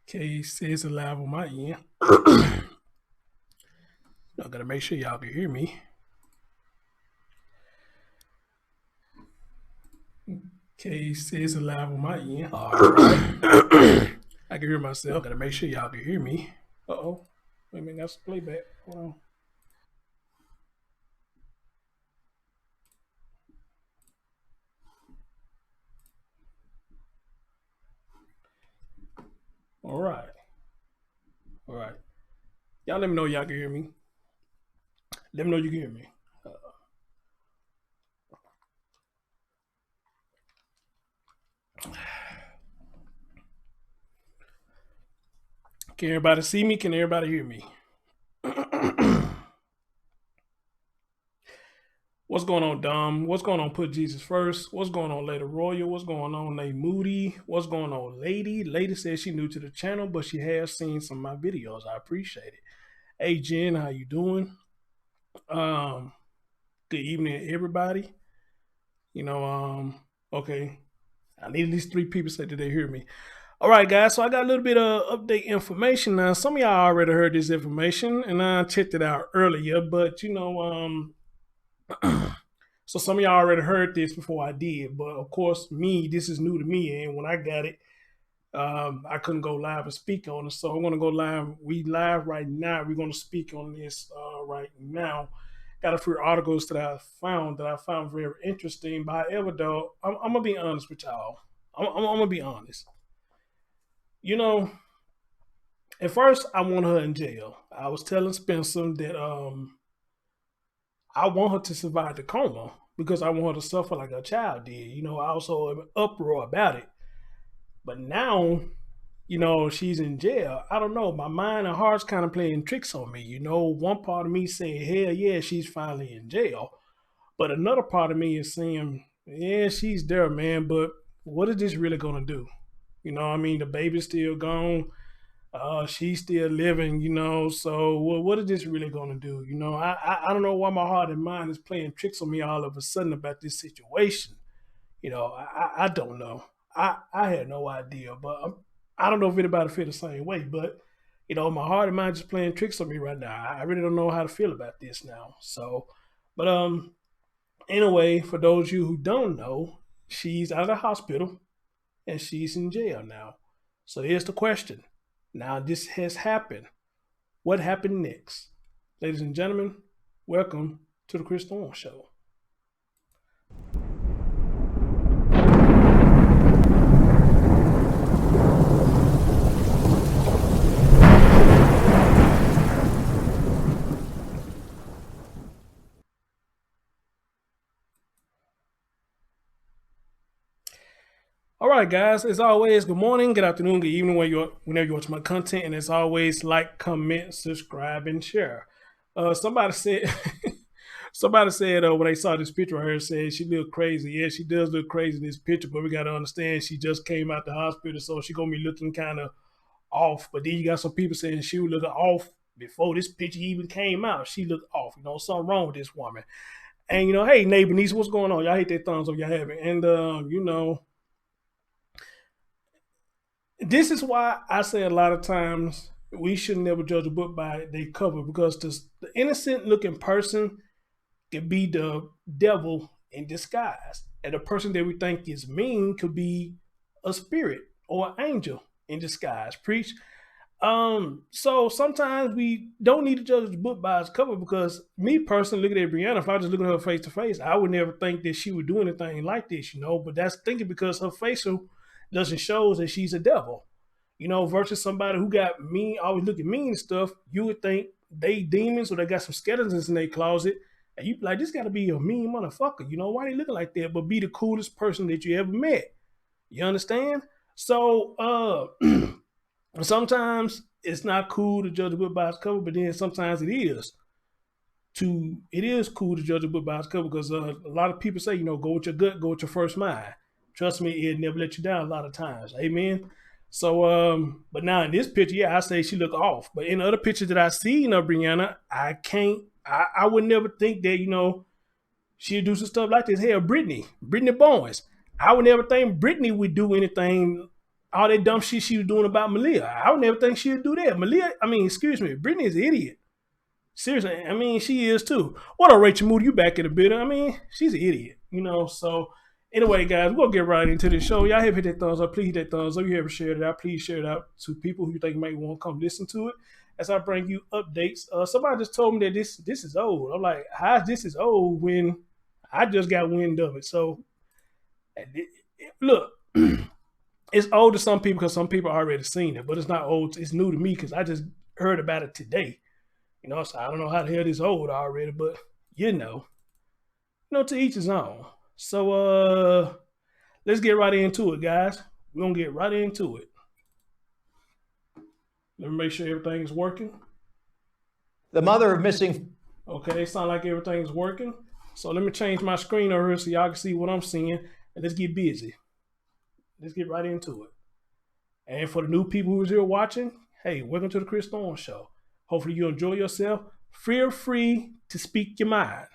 Okay, says alive on my end. I gotta make sure y'all can hear me. Okay, says alive on my end. All right. I can hear myself. Gotta make sure y'all can hear me. Uh-oh. Wait a minute, that's playback. Hold on. All right. All right. Y'all let me know y'all can hear me. Let me know you can hear me. Can everybody see me? Can everybody hear me? What's going on, Dom? What's going on, Put Jesus First? What's going on, Lady Royal? What's going on, Nate Moody? What's going on, Lady? Lady says she's new to the channel, but she has seen some of my videos. I appreciate it. Hey, Jen, how you doing? Um, Good evening, everybody. You know, okay. I need at least 3 people say that they hear me. All right, guys. So I got a little bit of update information now. Some of y'all already heard this information, and I checked it out earlier. But so some of y'all already heard this before I did. But of course, this is new to me, and when I got it, I couldn't go live and speak on it. So I'm gonna go live. We live right now. We're gonna speak on this right now. Got a few articles that I found very interesting. But however, though, I'm gonna be honest with y'all. I'm gonna be honest. You know, at first I want her in jail. I was telling Spencer that I want her to survive the coma because I want her to suffer like a child did. I also am uproar about it. But now, she's in jail. I don't know. My mind and heart's kind of playing tricks on me. One part of me saying, hell yeah, she's finally in jail. But another part of me is saying, yeah, she's there, man. But what is this really going to do? The baby's still gone. She's still living, So what is this really going to do? I don't know why my heart and mind is playing tricks on me all of a sudden about this situation. I don't know. I had no idea, but I don't know if anybody feel the same way. But my heart and mind just playing tricks on me right now. I really don't know how to feel about this now. So, but anyway, for those of you who don't know, she's out of the hospital and she's in jail now. So here's the question. Now this has happened. What happened next? Ladies and gentlemen, welcome to the Chris Thorne Show. All right, guys. As always, good morning, good afternoon, good evening, whenever you watch my content. And as always, like, comment, subscribe, and share. Somebody said, somebody said when they saw this picture of her, said she looked crazy. Yeah, she does look crazy in this picture, but we got to understand she just came out the hospital, so she gonna be looking kind of off. But then you got some people saying she was looking off before this picture even came out. She looked off. Something wrong with this woman. And hey, neighbor niece, what's going on? Y'all hit that thumbs up, y'all have it. And this is why I say a lot of times we should never judge a book by their cover because the innocent looking person can be the devil in disguise. And the person that we think is mean could be a spirit or an angel in disguise. Preach. So sometimes we don't need to judge the book by its cover because me personally looking at Brianna, if I just look at her face to face, I would never think that she would do anything like this. But that's thinking because her facial doesn't show that she's a devil. Versus somebody who got mean, always looking mean and stuff, you would think they demons or they got some skeletons in their closet. And you be like, this gotta be a mean motherfucker. Why they looking like that? But be the coolest person that you ever met. You understand? So sometimes it's not cool to judge a book by its cover, but then sometimes it is. It is cool to judge a book by its cover because a lot of people say, go with your gut, go with your first mind. Trust me, it never let you down a lot of times. Amen. So, but now in this picture, yeah, I say she look off. But in other pictures that I see of Brianna, I would never think that, she'd do some stuff like this. Hell, Brittany Bowens. I would never think Brittany would do anything all that dumb shit she was doing about Malia. I would never think she would do that. Brittany is an idiot. Seriously, I mean, she is too. What up, Rachel Moody? You back in the building. I mean, she's an idiot, So, anyway, guys, we'll get right into the show. Y'all have hit that thumbs up. Please hit that thumbs up. You ever shared it out, please share it out to people who you think might want to come listen to it as I bring you updates. Somebody just told me that this is old. I'm like, how this is old when I just got wind of it? So, look, it's old to some people because some people already seen it, but it's not old. It's new to me because I just heard about it today. So I don't know how the hell this old already, but to each his own. So let's get right into it, guys. We're gonna get right into it. Let me make sure everything is working. The mother of missing. Okay, it sounds like everything's working. So let me change my screen over here so y'all can see what I'm seeing, and let's get busy. Let's get right into it. And for the new people who's here watching, hey, welcome to the Chris Thorne Show. Hopefully you enjoy yourself. Feel free to speak your mind.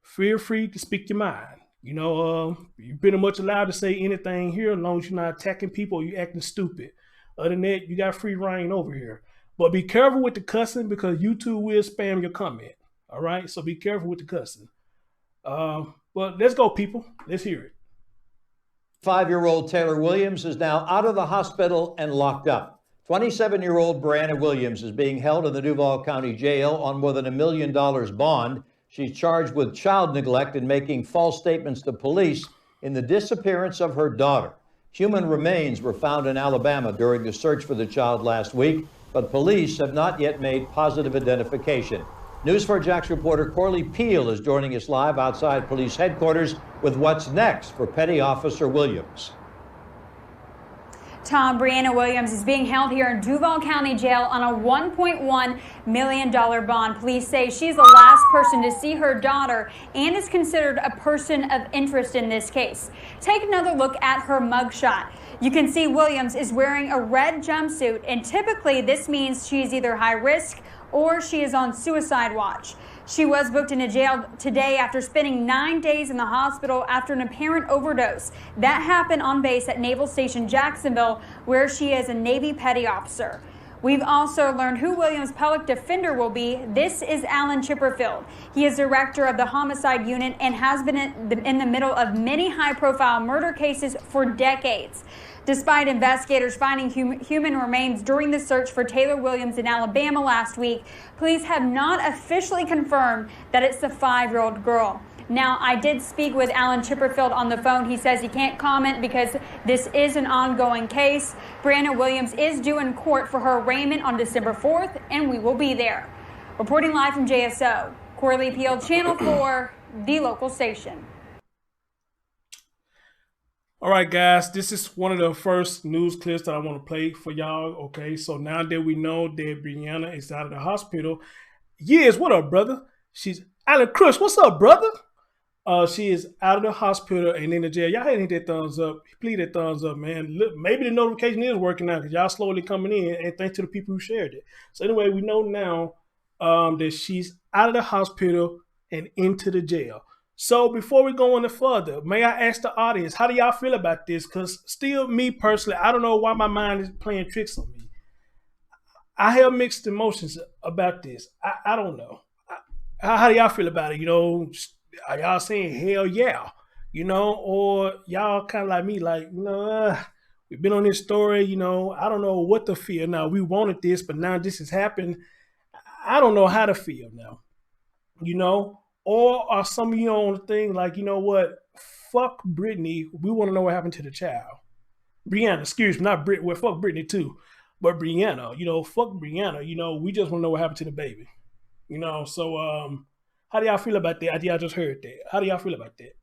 Feel free to speak your mind. You're pretty much allowed to say anything here as long as you're not attacking people or you're acting stupid. Other than that, you got free reign over here. But be careful with the cussing because YouTube will spam your comment. All right? So be careful with the cussing. But let's go, people. Let's hear it. 5-year-old Taylor Williams is now out of the hospital and locked up. 27-year-old Brianna Williams is being held in the Duval County Jail on more than $1 million bond. She's charged with child neglect and making false statements to police in the disappearance of her daughter. Human remains were found in Alabama during the search for the child last week, but police have not yet made positive identification. News4 Jax reporter Corley Peel is joining us live outside police headquarters with what's next for Petty Officer Williams. Tom, Brianna Williams is being held here in Duval County Jail on a $1.1 million bond. Police say she's the last person to see her daughter and is considered a person of interest in this case. Take another look at her mugshot. You can see Williams is wearing a red jumpsuit, and typically this means she's either high risk or she is on suicide watch. She was booked into jail today after spending 9 days in the hospital after an apparent overdose. That happened on base at Naval Station Jacksonville, where she is a Navy petty officer. We've also learned who Williams' public defender will be. This is Alan Chipperfield. He is director of the homicide unit and has been in the middle of many high-profile murder cases for decades. Despite investigators finding human remains during the search for Taylor Williams in Alabama last week, police have not officially confirmed that it's the 5-year-old girl. Now, I did speak with Alan Chipperfield on the phone. He says he can't comment because this is an ongoing case. Brianna Williams is due in court for her arraignment on December 4th, and we will be there. Reporting live from JSO, Corley Peel, Channel 4, the local station. All right, guys, this is one of the first news clips that I want to play for y'all. Okay, so now that we know that Brianna is out of the hospital, yes, what up, brother? She's Alan Chris, what's up, brother? She is out of the hospital and in the jail. Y'all hit that thumbs up. Please that thumbs up, man. Look, maybe the notification is working now because y'all slowly coming in, and thanks to the people who shared it. So anyway, we know now that she's out of the hospital and into the jail. So before we go any further, may I ask the audience, how do y'all feel about this? Because still, me personally, I don't know why my mind is playing tricks on me. I have mixed emotions about this. I don't know. How do y'all feel about it? Are y'all saying hell yeah? Or y'all kind of like me, like, we've been on this story, I don't know what to feel now. We wanted this, but now this has happened. I don't know how to feel now, Or are some of you on the thing like, what? Fuck Brittany. We want to know what happened to the child. Brianna, excuse me, not Brit. Well, fuck Brittany too. But Brianna, fuck Brianna. We just want to know what happened to the baby. So how do y'all feel about that? Y'all just heard that. How do y'all feel about that?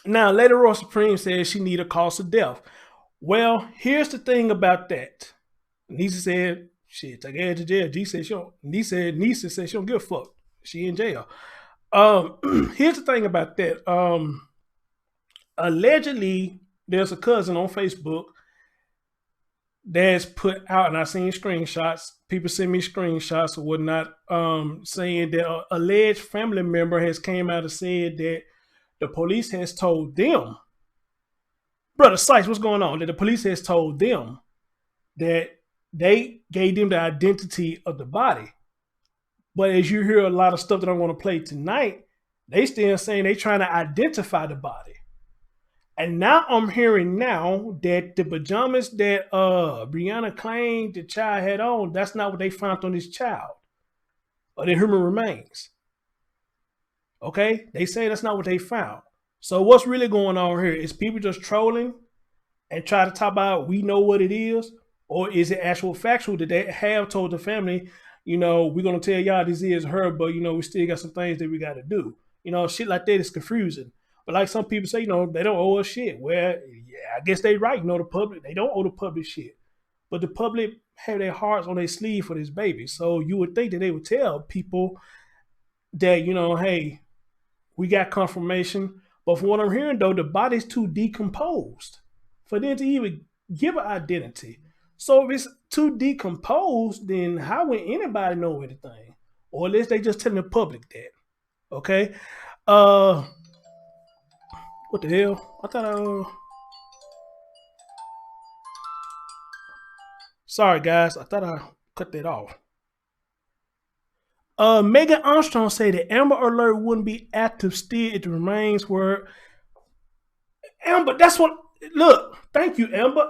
Now, Lady Royal Supreme says she need a cause of death. Well, here's the thing about that. Nisa said, shit, take her to jail. Nisa said she don't give a fuck. She in jail. Here's the thing about that. Allegedly, there's a cousin on Facebook that's put out, and I seen screenshots. People send me screenshots or whatnot, saying that an alleged family member has came out and said that the police has told them, Brother Sykes, what's going on? That the police has told them that they gave them the identity of the body. But as you hear a lot of stuff that I'm going to play tonight, they still saying they trying to identify the body. And now I'm hearing now that the pajamas that Brianna claimed the child had on, that's not what they found on this child or the human remains. Okay? They say that's not what they found. So what's really going on here? Is people just trolling and try to talk about we know what it is? Or is it actual factual that they have told the family, we're going to tell y'all this is her, but, we still got some things that we got to do. Shit like that is confusing. But like some people say, they don't owe us shit. Well, yeah, I guess they right. The public, they don't owe the public shit. But the public have their hearts on their sleeve for this baby. So you would think that they would tell people that, hey, we got confirmation. But from what I'm hearing, though, the body's too decomposed for them to even give an identity. So if it's too decomposed, then how would anybody know anything? Or unless they just telling the public that. Okay? What the hell? I thought sorry guys, I thought I cut that off. Megan Armstrong said that Amber Alert wouldn't be active still if the remains were. Amber, that's what. Look, thank you, Amber.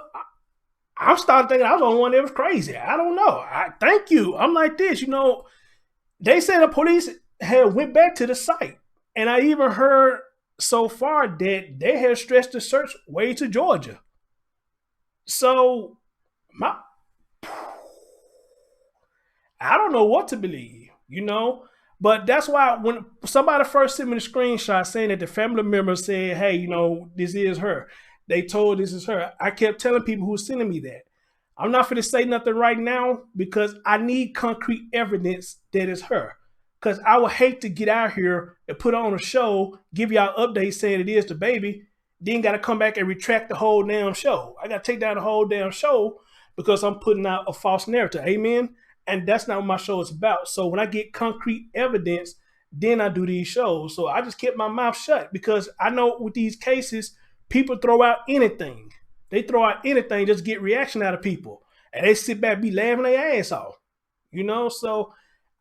I'm starting thinking I was the only one that was crazy. I don't know. Thank you. I'm like this, They said the police had went back to the site, and I even heard so far that they had stretched the search way to Georgia. So, I don't know what to believe, But that's why when somebody first sent me the screenshot saying that the family member said, hey, this is her. They told this is her. I kept telling people who were sending me that. I'm not going to say nothing right now because I need concrete evidence that it's her. Because I would hate to get out here and put on a show, give y'all updates saying it is the baby, then got to come back and retract the whole damn show. I got to take down the whole damn show because I'm putting out a false narrative. Amen? And that's not what my show is about. So when I get concrete evidence, then I do these shows. So I just kept my mouth shut because I know with these cases, people throw out anything. They throw out anything just to get reaction out of people. And they sit back and be laughing their ass off. So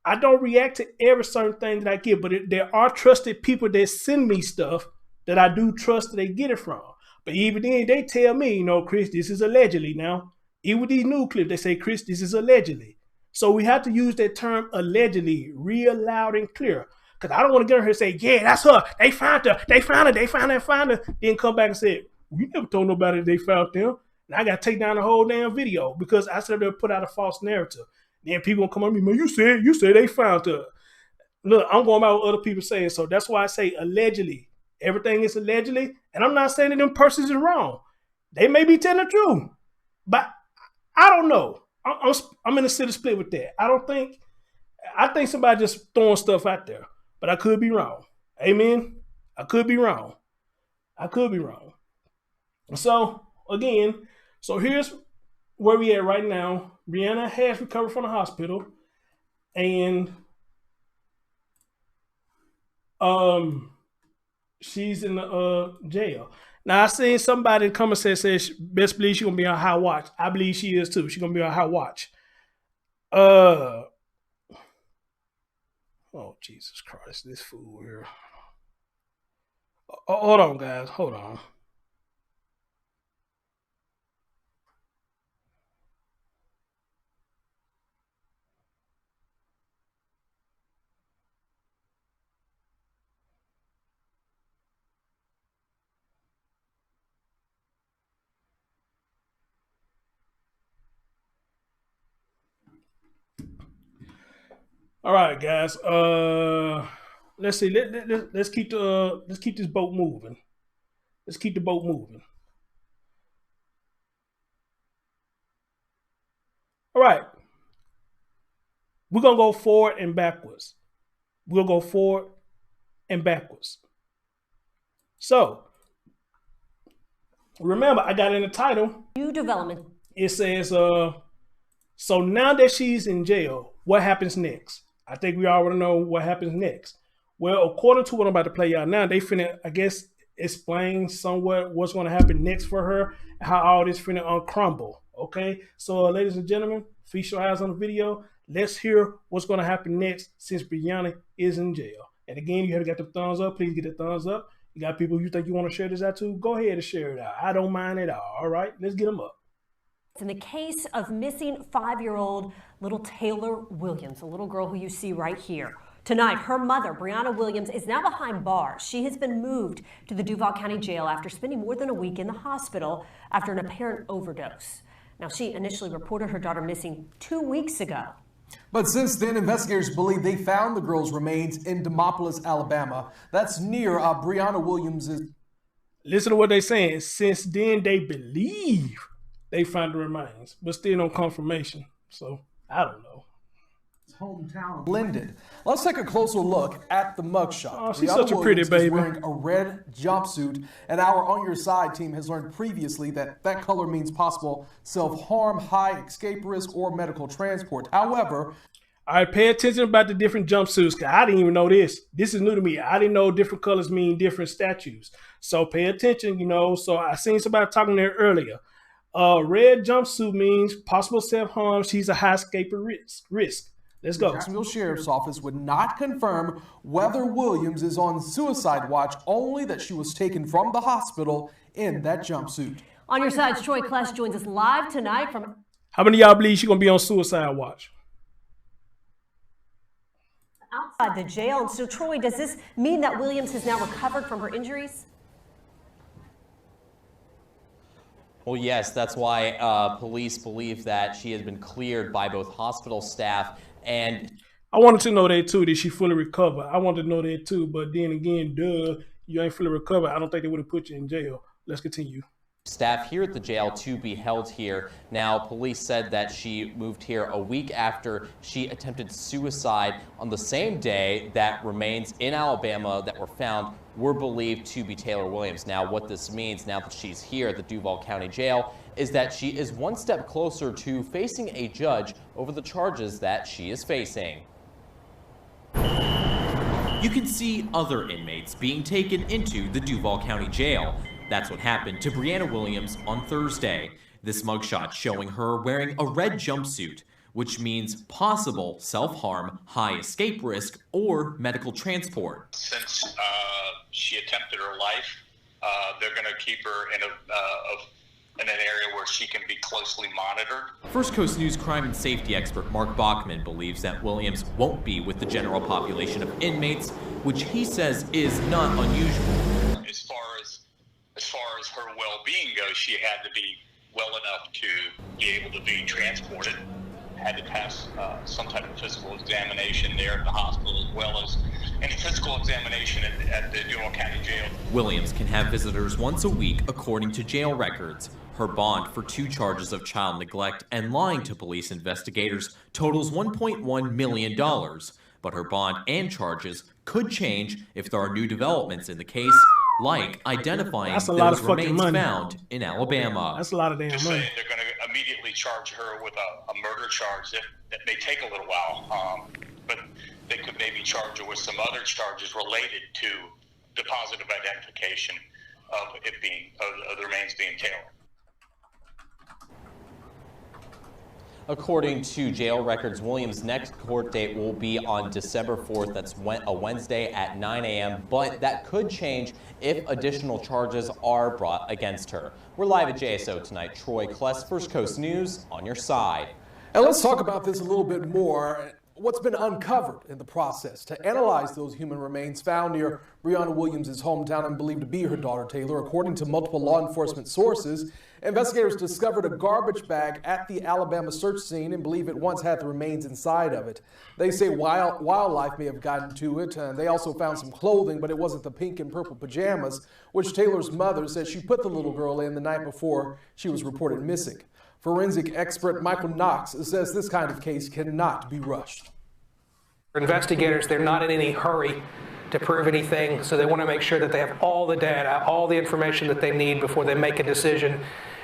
I don't react to every certain thing that I get, but there are trusted people that send me stuff that I do trust that they get it from. But even then, they tell me, Chris, this is allegedly now. Even with these new clips, they say, Chris, this is allegedly. So we have to use that term allegedly real loud and clear. Because I don't want to get her and say, yeah, that's her. They found her. They found her. Then come back and say, we never told nobody they found them. And I got to take down the whole damn video because I said they put out a false narrative. Then people gonna come on me, man, you said they found her. Look, I'm going by what other people say. So that's why I say allegedly. Everything is allegedly. And I'm not saying that them persons are wrong. They may be telling the truth. But I don't know. I'm in a city split with that. I think somebody just throwing stuff out there. But I could be wrong. Amen? I could be wrong. So, again, here's where we at right now. Brianna has recovered from the hospital. And she's in the jail. Now, I seen somebody in the comments says best believe she's going to be on high watch. I believe she is too. She's going to be on high watch. Oh, Jesus Christ. This fool here. Hold on, guys. Hold on. All right, guys. Let's see. Let's keep this boat moving. Let's keep the boat moving. All right. We're gonna go forward and backwards. We'll go forward and backwards. So remember, I got in the title. New development. It says, so now that she's in jail, what happens next? I think we already know what happens next. Well, according to what I'm about to play y'all now, they finna, I guess, explain somewhat what's going to happen next for her, how all this finna uncrumble. Okay, so ladies and gentlemen, feast your eyes on the video. Let's hear what's going to happen next since Brianna is in jail. And again, you have got the thumbs up. Please get the thumbs up. You got people you think you want to share this out to? Go ahead and share it out. I don't mind at all. All right, let's get them up. In the case of missing 5-year-old little Taylor Williams, a little girl who you see right here. Tonight, her mother, Brianna Williams, is now behind bars. She has been moved to the Duval County Jail after spending more than a week in the hospital after an apparent overdose. Now, she initially reported her daughter missing 2 weeks ago. But since then, investigators believe they found the girl's remains in Demopolis, Alabama. That's near Brianna Williams'. Listen to what they're saying. Since then, they believe they found the remains, but still no confirmation. So, I don't know. Hometown blended. Let's take a closer look at the mugshot. Oh, she's such a pretty baby. Is wearing a red jumpsuit, and our On Your Side team has learned previously that that color means possible self-harm, high escape risk, or medical transport. However, all right, pay attention about the different jumpsuits, because I didn't even know this. This is new to me. I didn't know different colors mean different statues. So pay attention, you know. So I seen somebody talking there earlier. Red jumpsuit means possible self-harm. She's a high escape risk. Let's go. The Jacksonville Sheriff's Office would not confirm whether Williams is on suicide watch, only that she was taken from the hospital in that jumpsuit. On Your Side's Troy Kless joins us live tonight from... How many of y'all believe she's going to be on suicide watch? Outside the jail. And so, Troy, does this mean that Williams has now recovered from her injuries? Well, yes, that's why police believe that she has been cleared by both hospital staff and... I wanted to know that too, that she fully recovered. I wanted to know that too, but then again, duh, you ain't fully recovered. I don't think they would have put you in jail. Let's continue. Staff here at the jail to be held here. Now, police said that she moved here a week after she attempted suicide on the same day that remains in Alabama that were found were believed to be Taylor Williams. Now, what this means now that she's here at the Duval County Jail is that she is one step closer to facing a judge over the charges that she is facing. You can see other inmates being taken into the Duval County Jail. That's what happened to Brianna Williams on Thursday. This mugshot showing her wearing a red jumpsuit, which means possible self-harm, high escape risk, or medical transport. Since she attempted her life, they're going to keep her in an area where she can be closely monitored. First Coast News crime and safety expert Mark Bachman believes that Williams won't be with the general population of inmates, which he says is not unusual. As far as her well-being goes, she had to be well enough to be able to be transported. Had to pass some type of physical examination there at the hospital, as well as any physical examination at the Duval County Jail. Williams can have visitors once a week according to jail records. Her bond for 2 charges of child neglect and lying to police investigators totals $1.1 million. But her bond and charges could change if there are new developments in the case, like identifying those remains found in Alabama. That's a lot of damn money. They're going to immediately charge her with a murder charge that may take a little while, but they could maybe charge her with some other charges related to the positive identification of it being of the remains being Taylor. According to jail records, Williams' next court date will be on December 4th. That's a Wednesday at 9 a.m., but that could change if additional charges are brought against her. We're live at JSO tonight. Troy Kless, First Coast News, on your side. And let's talk about this a little bit more. What's been uncovered in the process to analyze those human remains found near Brianna Williams' hometown and believed to be her daughter Taylor. According to multiple law enforcement sources, investigators discovered a garbage bag at the Alabama search scene and believe it once had the remains inside of it. They say wildlife may have gotten to it. They also found some clothing, but it wasn't the pink and purple pajamas, which Taylor's mother says she put the little girl in the night before she was reported missing. Forensic expert Michael Knox says this kind of case cannot be rushed. Investigators, they're not in any hurry to prove anything, so they want to make sure that they have all the data, all the information that they need before they make a decision.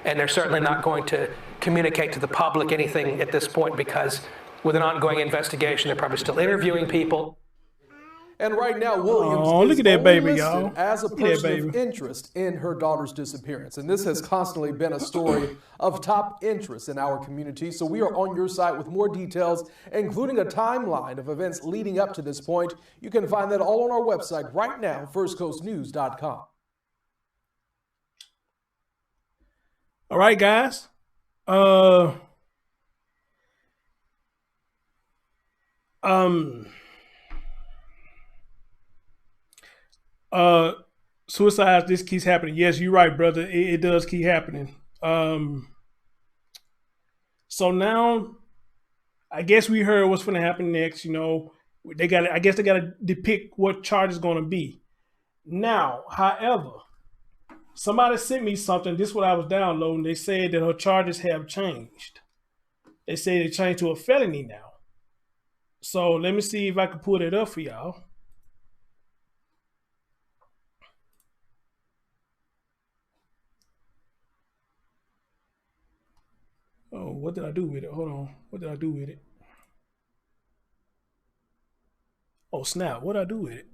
And they're certainly not going to communicate to the public anything at this point because with an ongoing investigation, they're probably still interviewing people. And right now, Williams look is at that only baby, listed y'all. as a Look at that person of baby. interest in her daughter's disappearance. And this has constantly been a story of top interest in our community. So we are on your site with more details, including a timeline of events leading up to this point. You can find that all on our website right now, firstcoastnews.com. All right, guys. Suicides, this keeps happening. Yes, you're right, brother. It does keep happening. So now I guess we heard what's going to happen next. You know, I guess they got to depict what charge is going to be. Now, however, somebody sent me something. This is what I was downloading. They said that her charges have changed. They say they changed to a felony now. So let me see if I can pull it up for y'all. Oh, what did I do with it? Hold on. What did I do with it? Oh, snap. What did I do with it?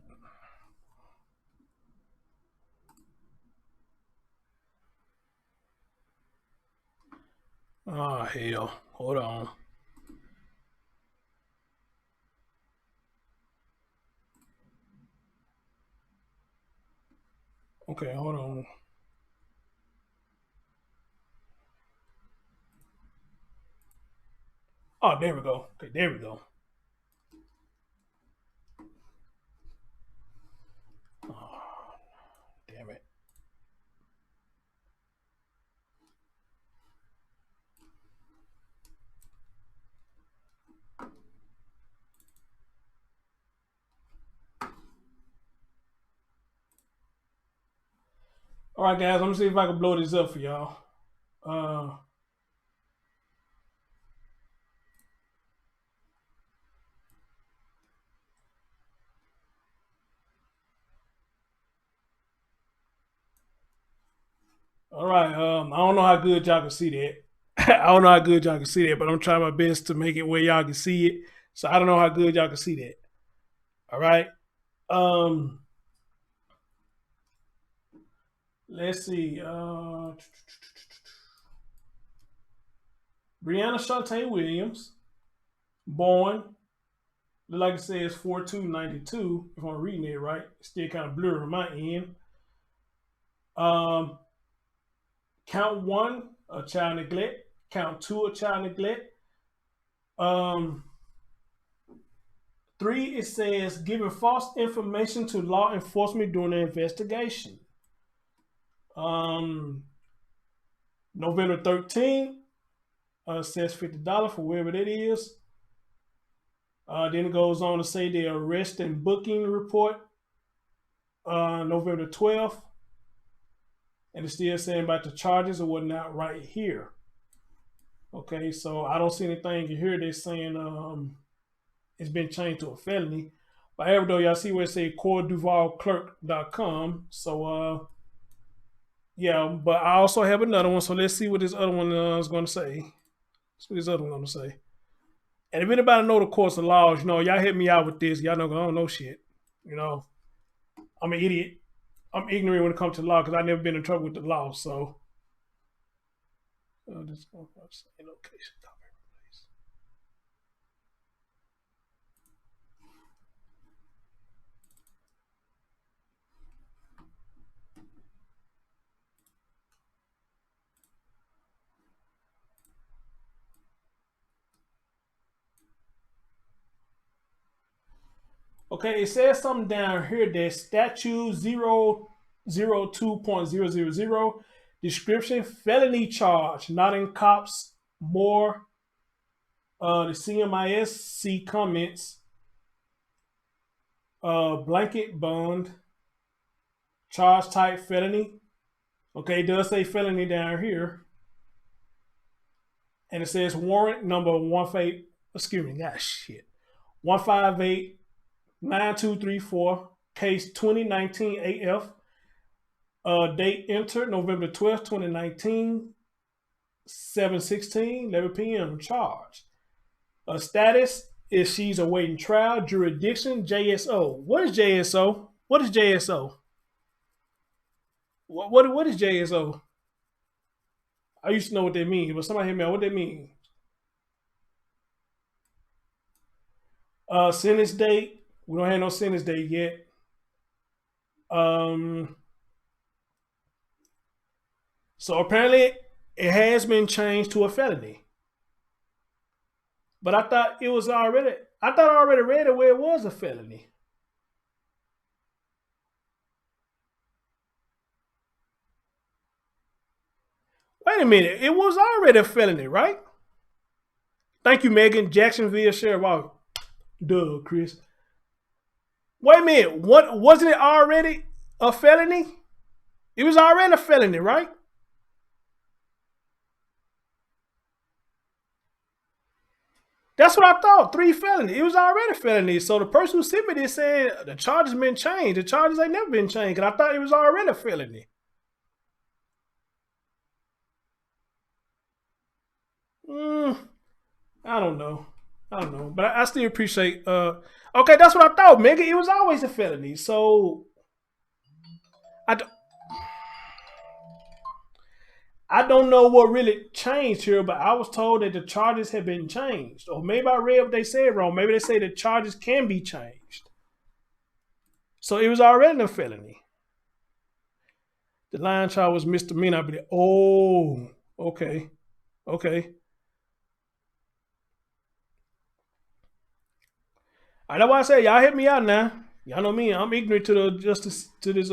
Oh, hell. Hold on. Okay, hold on. Oh, there we go. Okay, there we go. Oh, damn it. All right, guys, I'm gonna see if I can blow this up for y'all. All right, I don't know how good y'all can see that. I don't know how good y'all can see that, but I'm trying my best to make it where y'all can see it. So I don't know how good y'all can see that. All right. Let's see. Brianna Shantae Williams, born, look like it says 4/2/92, if I'm reading it right. It's still kind of blurry on my end. Count 1, a child neglect. Count 2, a child neglect. 3, it says giving false information to law enforcement during the investigation. November 13th, says $50 for wherever that is. Then it goes on to say the arrest and booking report, November 12th. And it's still saying about the charges or whatnot right here. Okay, so I don't see anything here that's saying it's been changed to a felony. But however, though, y'all see where it says coreduvalclerk.com. So, yeah, but I also have another one. So let's see what this other one is going to say. That's what this other one going to say. And if anybody know the course of laws, you know, y'all hit me out with this. Y'all know I don't know shit. You know, I'm an idiot. I'm ignorant when it comes to law because I've never been in trouble with the law. So, this location. Okay, it says something down here that statute 002.000 description felony charge, not in cops more. The CMIS see comments. Blanket bond charge type felony. Okay, it does say felony down here, and it says warrant number 1589234, case 2019 AF. Date entered November 12th, 2019, 7:16, 11 p.m. Charge. Status is she's awaiting trial, jurisdiction, JSO. What is JSO? What is JSO? What is JSO? I used to know what they mean, but somebody hit me out. What they mean? Sentence date. We don't have no sentence date yet. So apparently it has been changed to a felony. But I thought I already read it where it was a felony. Wait a minute. It was already a felony, right? Thank you, Megan. Jacksonville Sheriff. Wow. Duh, Chris. Wait a minute. What wasn't it already a felony? It was already a felony, right? That's what I thought. 3 felony. It was already a felony. So the person who sent me this said the charges been changed. The charges ain't never been changed. And I thought it was already a felony. I don't know. But I still appreciate okay, that's what I thought, Megan. It was always a felony. So I don't know what really changed here, but I was told that the charges had been changed. Or maybe I read what they said wrong. Maybe they say the charges can be changed. So it was already a felony. The line child was misdemeanor. Oh, okay. Okay. That's why I say y'all hit me out now. Y'all know me. I'm ignorant to the justice to this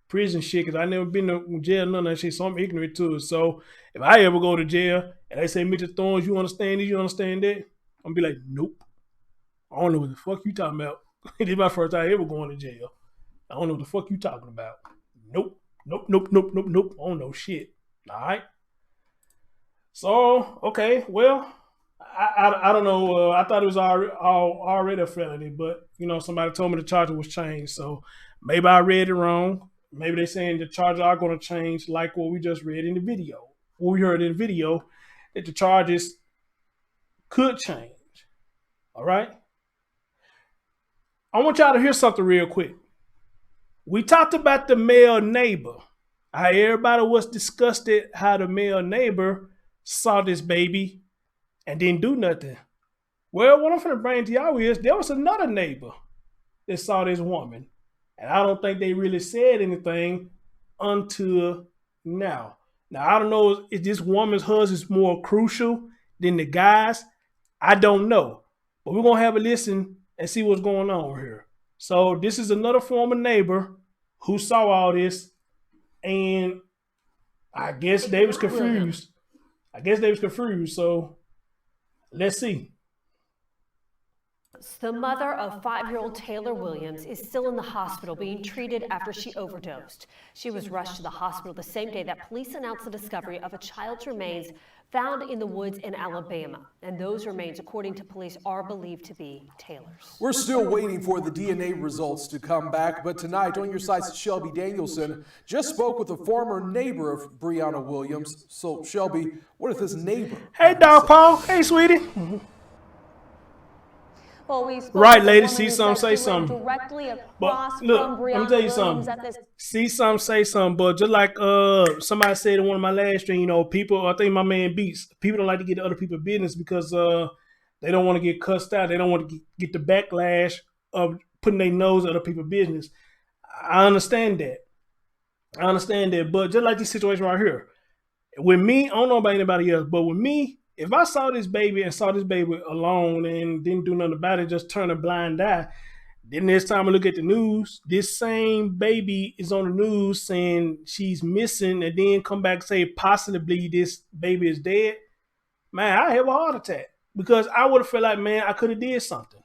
prison shit because I never been to jail, none of that shit. So I'm ignorant to it. So if I ever go to jail and they say Mr. Thorns, you understand this, you understand that, I'm gonna be like, nope. I don't know what the fuck you talking about. This is my first time ever going to jail. I don't know what the fuck you talking about. Nope. I don't know shit. All right. So okay, well. I don't know. I thought it was already a felony, but somebody told me the charge was changed. So maybe I read it wrong. Maybe they're saying the charges are going to change, like what we just read in the video. What we heard in the video, that the charges could change. All right. I want y'all to hear something real quick. We talked about the male neighbor. How everybody was disgusted how the male neighbor saw this baby and didn't do nothing. Well, what I'm going to bring to y'all is there was another neighbor that saw this woman. And I don't think they really said anything until now. Now, I don't know if this woman's husband is more crucial than the guy's. I don't know. But we're going to have a listen and see what's going on here. So this is another former neighbor who saw all this. And I guess they was confused. So let's see. The mother of 5-year-old Taylor Williams is still in the hospital being treated after she overdosed. She was rushed to the hospital the same day that police announced the discovery of a child's remains found in the woods in Alabama. And those remains, according to police, are believed to be Taylor's. We're still waiting for the DNA results to come back, but tonight on your site's Shelby Danielson just spoke with a former neighbor of Brianna Williams. So Shelby, what if this neighbor? Hey, Dog Paul. Hey, sweetie. Well, right, lady. See something, say something. Directly but look, let me tell you something. See something, say something. But just like somebody said in one of my last streams, people. I think my man Beats. People don't like to get to other people's business because they don't want to get cussed out. They don't want to get the backlash of putting their nose in other people's business. I understand that. But just like this situation right here, with me, I don't know about anybody else, but with me. If I saw this baby alone and didn't do nothing about it, just turn a blind eye, then next time I look at the news, this same baby is on the news saying she's missing and then come back and say possibly this baby is dead, man, I have a heart attack because I would have felt like, man, I could have did something.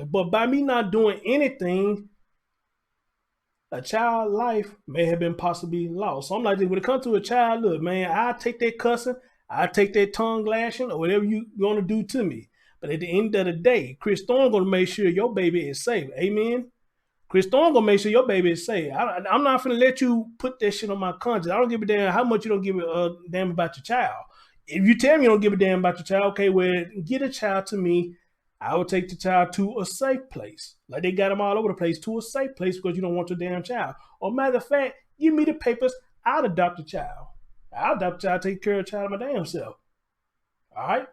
But by me not doing anything, a child's life may have been possibly lost. So I'm like, when it comes to a child, look, man, I take that cussing, I take that tongue lashing, or whatever you going to do to me. But at the end of the day, Chris Thorne going to make sure your baby is safe. Amen. Chris Thorne going to make sure your baby is safe. I'm not going to let you put that shit on my conscience. I don't give a damn how much you don't give a damn about your child. if you tell me you don't give a damn about your child, okay, well, get a child to me. I would take the child to a safe place. Like they got them all over the place, to a safe place because you don't want your damn child. Or matter of fact, give me the papers. I'll adopt the child. I'll adopt the child, take care of the child my damn self. All right?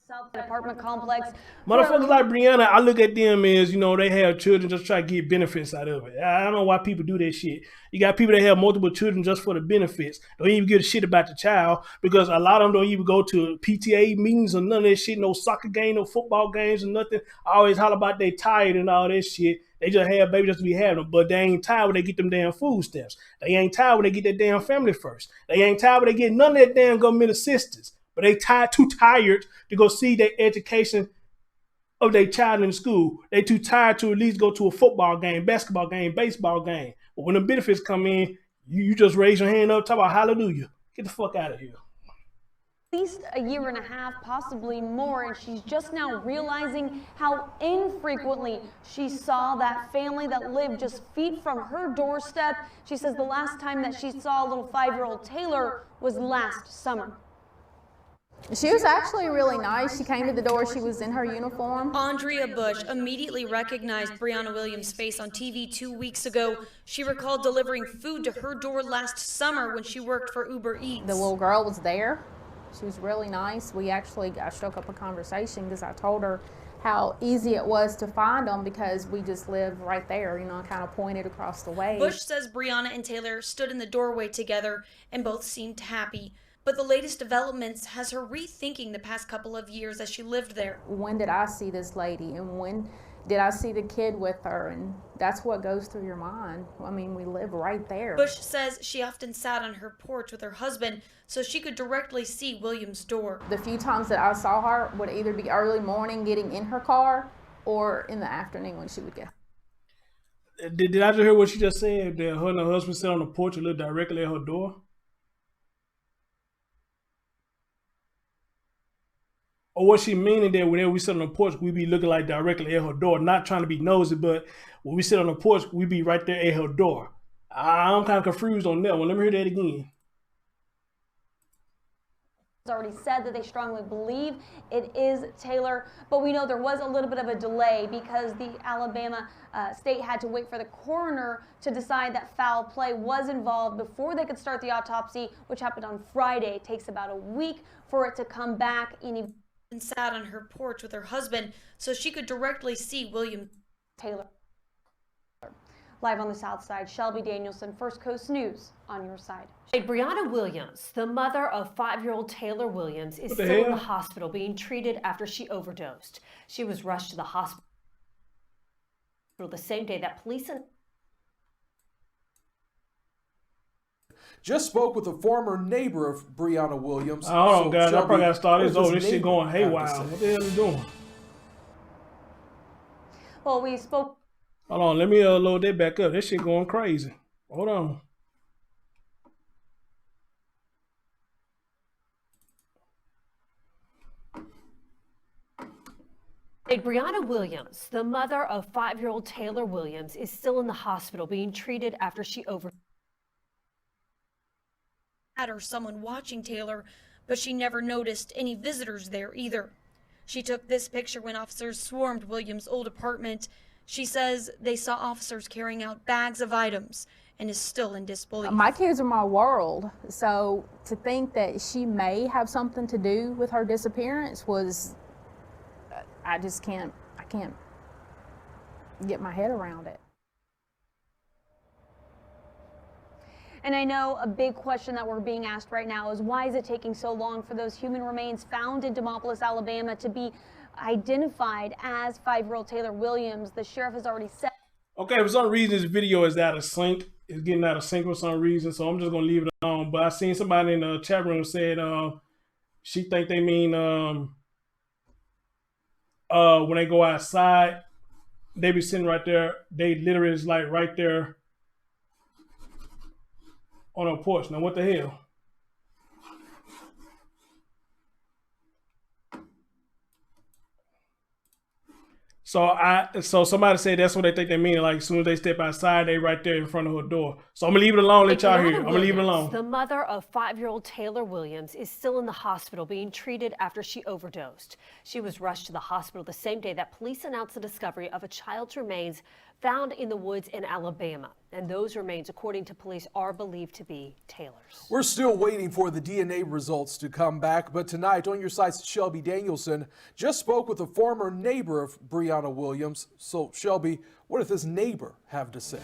South apartment complex. Motherfuckers like Brianna, I look at them as, they have children just try to get benefits out of it. I don't know why people do that shit. You got people that have multiple children just for the benefits. Don't even give a shit about the child because a lot of them don't even go to PTA meetings or none of that shit, no soccer game, no football games or nothing. I always holler about they tired and all that shit. They just have babies just to be having them, but they ain't tired when they get them damn food stamps. They ain't tired when they get that damn family first. They ain't tired when they get none of that damn government assistance. But they too tired to go see their education of their child in school. They too tired to at least go to a football game, basketball game, baseball game. But when the benefits come in, you just raise your hand up, talk about hallelujah. Get the fuck out of here. At least a year and a half, possibly more, and she's just now realizing how infrequently she saw that family that lived just feet from her doorstep. She says the last time that she saw little 5-year-old Taylor was last summer. She was actually really nice. She came to the door. She was in her uniform. Andrea Bush immediately recognized Brianna Williams' face on TV 2 weeks ago. She recalled delivering food to her door last summer when she worked for Uber Eats. The little girl was there. She was really nice. I struck up a conversation because I told her how easy it was to find them because we just live right there, kind of pointed across the way. Bush says Brianna and Taylor stood in the doorway together and both seemed happy. But the latest developments has her rethinking the past couple of years as she lived there. When did I see this lady and when did I see the kid with her? And that's what goes through your mind. I mean, we live right there. Bush says she often sat on her porch with her husband so she could directly see Williams' door. The few times that I saw her would either be early morning getting in her car or in the afternoon when she would get. Did I just hear what she just said? That her and her husband sat on the porch and looked directly at her door? Or was she meaning that whenever we sit on the porch, we be looking like directly at her door, not trying to be nosy, but when we sit on the porch, we be right there at her door. I'm kind of confused on that one. Let me hear that again. Already said that they strongly believe it is Taylor, but we know there was a little bit of a delay because the Alabama state had to wait for the coroner to decide that foul play was involved before they could start the autopsy, which happened on Friday. It takes about a week for it to come back. And sat on her porch with her husband so she could directly see William Taylor. Live on the South Side, Shelby Danielson, First Coast News, on your side. Brianna Williams, the mother of 5-year-old Taylor Williams, is still in the hospital being treated after she overdosed. She was rushed to the hospital the same day that police and just spoke with a former neighbor of Brianna Williams. Oh, guys, I probably got to start this over. This shit going haywire. What the hell are you doing? Well, we spoke. Hold on, let me load that back up. This shit going crazy. Hold on. Brianna Williams, the mother of 5-year-old Taylor Williams, is still in the hospital being treated after she overdosed. Or someone watching Taylor, but she never noticed any visitors there either. She took this picture when officers swarmed Williams' old apartment. She says they saw officers carrying out bags of items and is still in disbelief. My kids are my world, so to think that she may have something to do with her disappearance was, I can't get my head around it. And I know a big question that we're being asked right now is why is it taking so long for those human remains found in Demopolis, Alabama to be identified as 5-year-old Taylor Williams? The sheriff has already said. Okay, for some reason this video is out of sync. It's getting out of sync for some reason, so I'm just going to leave it alone. But I seen somebody in the chat room said she think they mean when they go outside, they be sitting right there. They literally is like right there on a porch. Now, what the hell? So somebody said that's what they think they mean. Like as soon as they step outside, they right there in front of her door. So I'm gonna leave it alone. Let y'all hear. I'm gonna leave it alone. The mother of 5-year-old Taylor Williams is still in the hospital being treated after she overdosed. She was rushed to the hospital the same day that police announced the discovery of a child's remains found in the woods in Alabama. And those remains, according to police, are believed to be Taylor's. We're still waiting for the DNA results to come back, but tonight on Your Side's Shelby Danielson just spoke with a former neighbor of Brianna Williams. So Shelby, what does this neighbor have to say?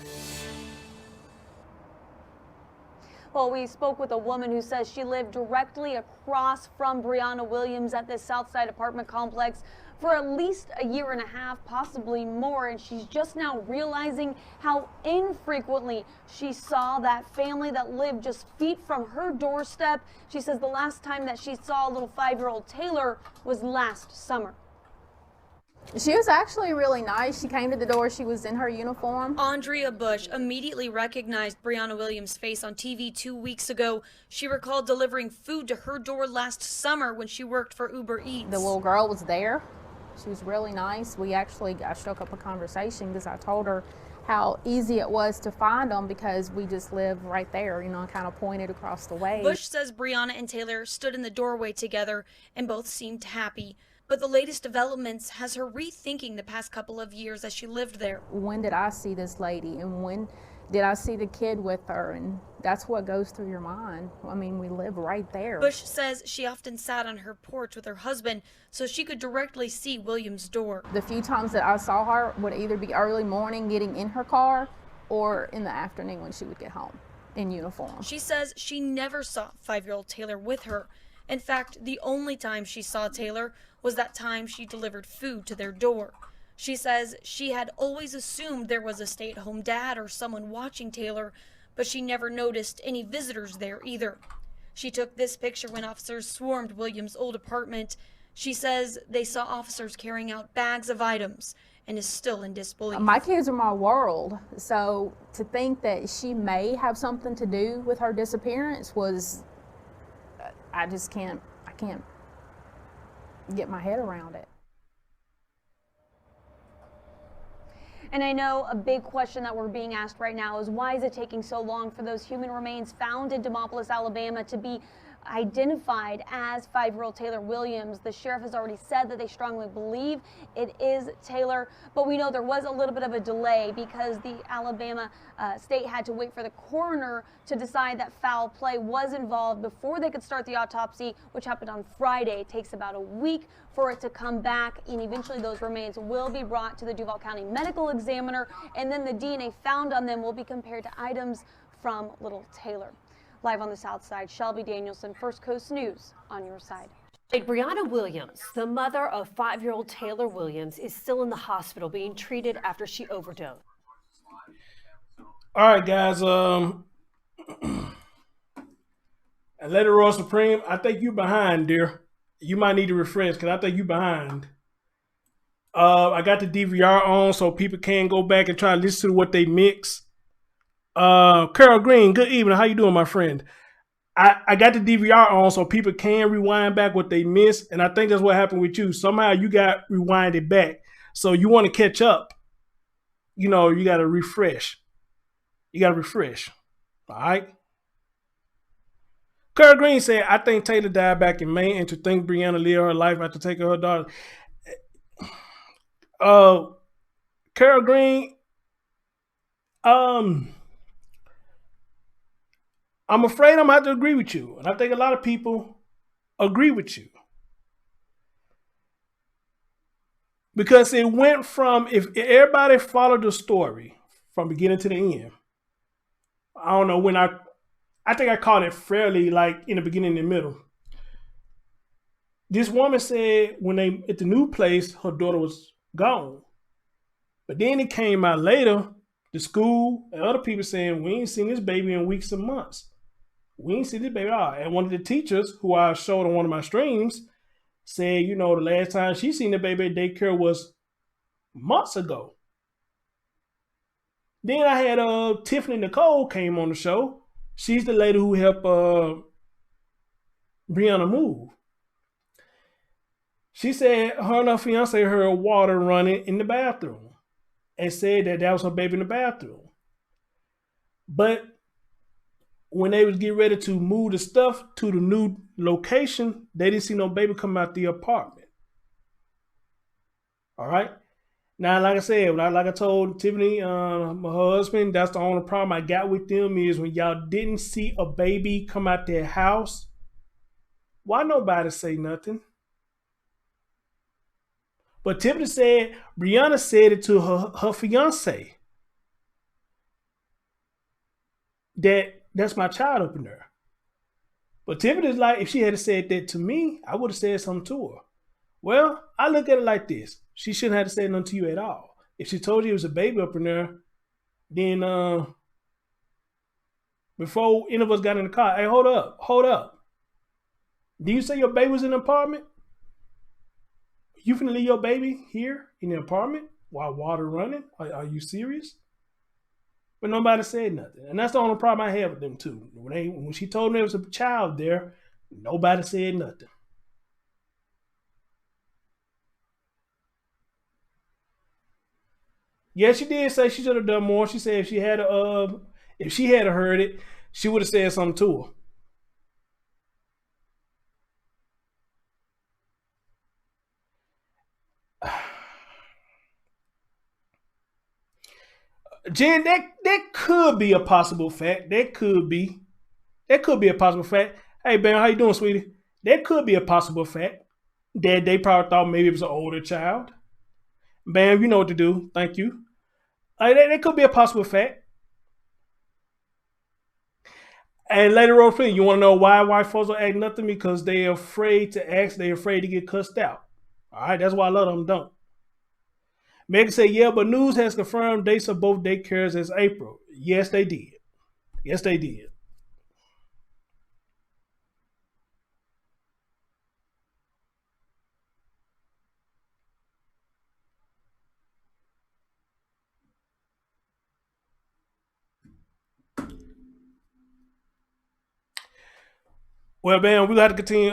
Well, we spoke with a woman who says she lived directly across from Brianna Williams at this Southside apartment complex for at least a year and a half, possibly more, and she's just now realizing how infrequently she saw that family that lived just feet from her doorstep. She says the last time that she saw little 5-year-old Taylor was last summer. She was actually really nice. She came to the door. She was in her uniform. Andrea Bush immediately recognized Brianna Williams' face on TV 2 weeks ago. She recalled delivering food to her door last summer when she worked for Uber Eats. The little girl was there. She was really nice. I struck up a conversation because I told her how easy it was to find them because we just live right there, you know, kind of pointed across the way. Bush says Brianna and Taylor stood in the doorway together and both seemed happy. But the latest developments has her rethinking the past couple of years as she lived there. When did I see this lady, and when did I see the kid with her? And that's what goes through your mind. I mean, we live right there. Bush says she often sat on her porch with her husband so she could directly see Williams' door. The few times that I saw her would either be early morning getting in her car or in the afternoon when she would get home in uniform. She says she never saw 5-year-old Taylor with her. In fact, the only time she saw Taylor was that time she delivered food to their door. She says she had always assumed there was a stay-at-home dad or someone watching Taylor, but she never noticed any visitors there either. She took this picture when officers swarmed Williams' old apartment. She says they saw officers carrying out bags of items and is still in disbelief. My kids are my world, so to think that she may have something to do with her disappearance was, I can't get my head around it. And I know a big question that we're being asked right now is why is it taking so long for those human remains found in Demopolis, Alabama to be identified as 5-year-old Taylor Williams? The sheriff has already said that they strongly believe it is Taylor, but we know there was a little bit of a delay because the Alabama state had to wait for the coroner to decide that foul play was involved before they could start the autopsy, which happened on Friday. It takes about a week for it to come back, and eventually those remains will be brought to the Duval County Medical Examiner, and then the DNA found on them will be compared to items from little Taylor. Live on the South Side, Shelby Danielson, First Coast News, on your side. Brianna Williams, the mother of 5-year-old Taylor Williams, is still in the hospital being treated after she overdosed. All right, guys. And Lady Royal Supreme, I think you behind, dear. You might need to refresh because I think you behind. I got the DVR on so people can go back and try to listen to what they mix. Carol Green, good evening. How you doing, my friend? I got the DVR on so people can rewind back what they missed, and I think that's what happened with you. Somehow you got rewinded back. So you want to catch up. You know, you got to refresh. You got to refresh. All right? Carol Green said, I think Taylor died back in May, and to think Brianna lived her life after taking her daughter. Carol Green, I'm afraid I'm going to have to agree with you. And I think a lot of people agree with you. Because it went from, if everybody followed the story from beginning to the end, I don't know, when I think I caught it fairly like in the beginning and the middle. This woman said when they, at the new place, her daughter was gone. But then it came out later, the school and other people saying, we ain't seen this baby in weeks and months. We ain't seen this baby at all. And one of the teachers who I showed on one of my streams said, you know, the last time she seen the baby at daycare was months ago. Then I had Tiffany Nicole came on the show. She's the lady who helped Brianna move. She said her and her fiance heard water running in the bathroom and said that was her baby in the bathroom. But when they was getting ready to move the stuff to the new location, they didn't see no baby come out the apartment. All right. Now, like I said, like I told Tiffany, my husband, that's the only problem I got with them is when y'all didn't see a baby come out their house, why nobody say nothing? But Tiffany said, Brianna said it to her fiance. That's my child up in there. But Tiffany's like, if she had said that to me, I would have said something to her. Well, I look at it like this. She shouldn't have to say nothing to you at all. If she told you it was a baby up in there, then before any of us got in the car, hey, hold up. Do you say your baby was in the apartment? You finna leave your baby here in the apartment while water running? Are you serious? But nobody said nothing. And that's the only problem I have with them too. When she told me there was a child there, nobody said nothing. Yeah, she did say she should have done more. She said if she had heard it, she would have said something to her. Jen, that could be a possible fact. That could be a possible fact. Hey, Ben, how you doing, sweetie? That could be a possible fact that they probably thought maybe it was an older child. Bam, you know what to do. Thank you. That could be a possible fact. And later on, you want to know why white folks don't act nothing? Because they're afraid to ask. They're afraid to get cussed out. All right, that's why a lot of them don't. Megan said, yeah, but news has confirmed dates of both daycares as April. Yes, they did. Yes, they did. Well, man, we got to continue.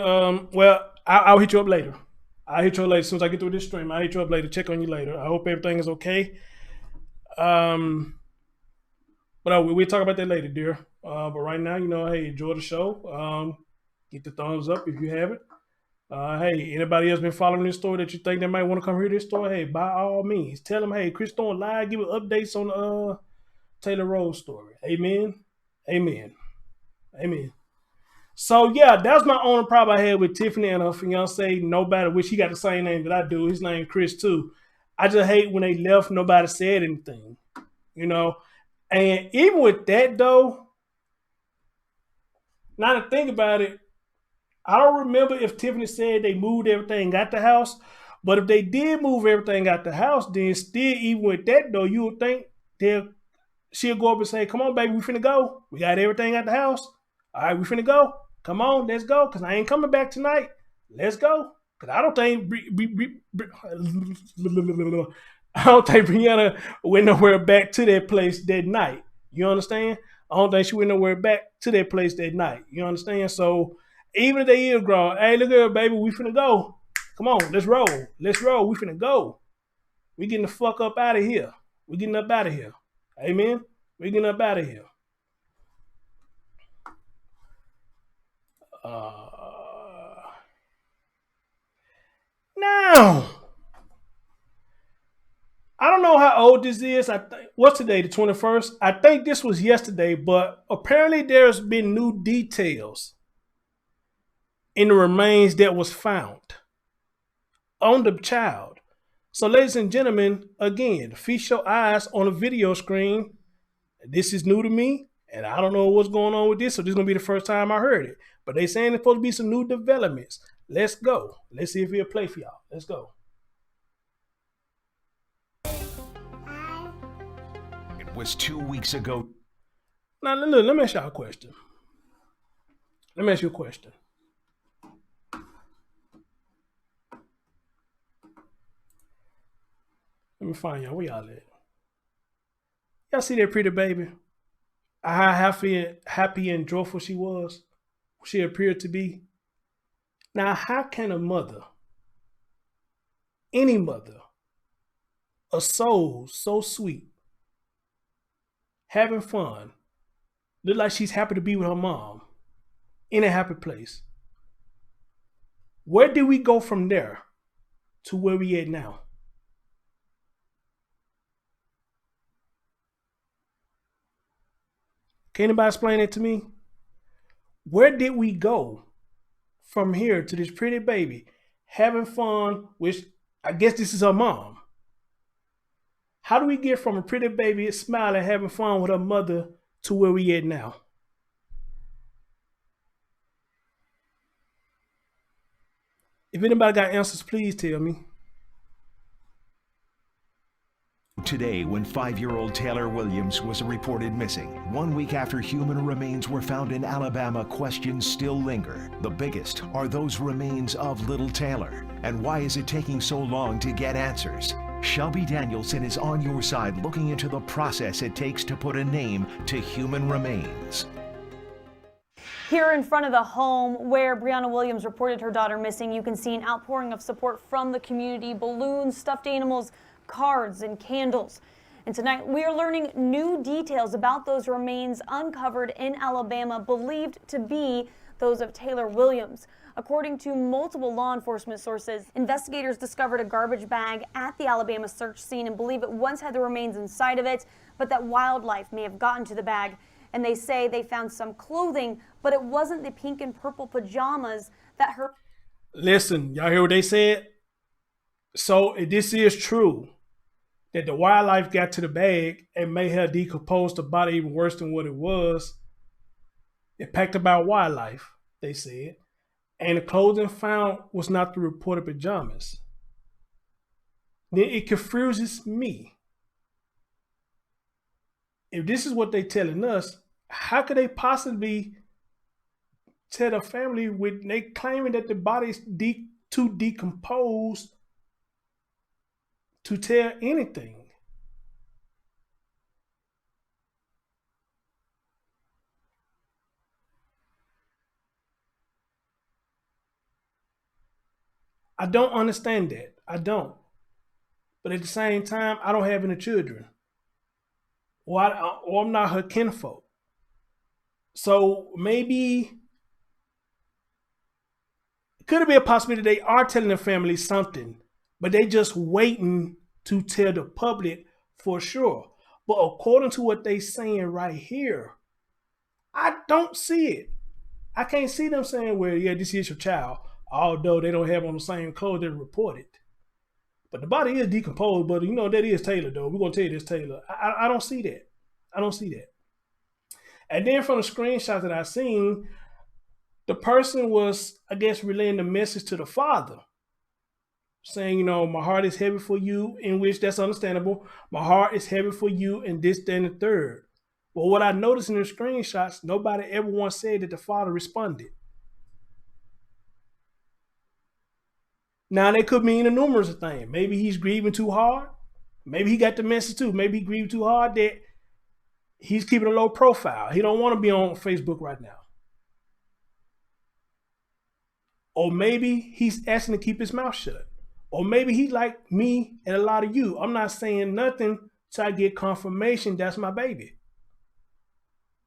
I'll hit you up later. I'll hit you up later as soon as I get through this stream. I'll hit you up later. Check on you later. I hope everything is okay. But we'll talk about that later, dear. But right now, hey, enjoy the show. Get the thumbs up if you haven't. Hey, anybody else been following this story that you think they might want to come hear this story? Hey, by all means, tell them, hey, Chris Thorne live, give updates on the Taylor Rose story. Amen. Amen. Amen. So yeah, that's my only problem I had with Tiffany and her fiance. Nobody, which he got the same name that I do. His name Chris too. I just hate when they left. Nobody said anything, And even with that though, now to think about it, I don't remember if Tiffany said they moved everything out the house. But if they did move everything out the house, then still, even with that though, you would think she'll go up and say, "Come on, baby, we finna go. We got everything at the house. All right, we finna go. Come on, let's go. Cause I ain't coming back tonight. Let's go. Cause I don't think Brianna went nowhere back to that place that night. You understand? I don't think she went nowhere back to that place that night. You understand? So even if they is grown, hey, look at her, baby, we finna go. Come on, let's roll. Let's roll. We finna go. We getting the fuck up out of here. We getting up out of here. Amen. We getting up out of here. Now, I don't know how old this is. What's today, the 21st? I think this was yesterday, but apparently there's been new details in the remains that was found on the child. So, ladies and gentlemen, again, feast your eyes on the video screen. This is new to me, and I don't know what's going on with this, so this is going to be the first time I heard it. But they saying there's supposed to be some new developments. Let's go. Let's see if he'll play for y'all. Let's go. It was 2 weeks ago. Now, look, let me ask y'all a question. Let me ask you a question. Let me find y'all. Where y'all at? Y'all see that pretty baby? How happy and joyful she was? She appeared to be. Now, how can a mother any mother, a soul so sweet, having fun, look like she's happy to be with her mom, in a happy place. Where did we go from there to where we at now? Can anybody explain it to me? Where did we go from here to this pretty baby having fun, which I guess this is her mom? How do we get from a pretty baby smiling, having fun with her mother to where we at now? If anybody got answers, please tell me. Today, when 5-year-old Taylor Williams was reported missing, 1 week after human remains were found in Alabama, questions still linger. The biggest are those remains of little Taylor. And why is it taking so long to get answers? Shelby Danielson is on your side, looking into the process it takes to put a name to human remains. Here in front of the home where Brianna Williams reported her daughter missing, you can see an outpouring of support from the community, balloons, stuffed animals, cards, and candles. And tonight we are learning new details about those remains uncovered in Alabama, believed to be those of Taylor Williams. According to multiple law enforcement sources, investigators discovered a garbage bag at the Alabama search scene and believe it once had the remains inside of it, but that wildlife may have gotten to the bag. And they say they found some clothing, but it wasn't the pink and purple pajamas that her... Listen, y'all hear what they said? So if this is true, that the wildlife got to the bag and may have decomposed the body even worse than what it was, it packed about wildlife, they said, and the clothing found was not the reported pajamas, then it confuses me. If this is what they're telling us, how could they possibly tell the family with they claiming that the body's too decomposed to tell anything? I don't understand that. I don't. But at the same time, I don't have any children. Or I'm not her kinfolk. So maybe it could be a possibility they are telling the family something, but they just waiting to tell the public for sure. But according to what they saying right here, I don't see it. I can't see them saying, well, yeah, this is your child, although they don't have on the same clothes that reported. But the body is decomposed, but you know, that is Taylor, though. We're going to tell you this Taylor. I don't see that. I don't see that. And then from the screenshot that I seen, the person was, I guess, relaying the message to the father, saying, you know, my heart is heavy for you, in which that's understandable. My heart is heavy for you, and this, that, and the third. But what I noticed in the screenshots, nobody ever once said that the father responded. Now, that could mean a numerous of things. Maybe he's grieving too hard. Maybe he got the message too. Maybe he grieved too hard that he's keeping a low profile. He don't want to be on Facebook right now. Or maybe he's asking to keep his mouth shut. Or maybe he like me and a lot of you. I'm not saying nothing till I get confirmation that's my baby.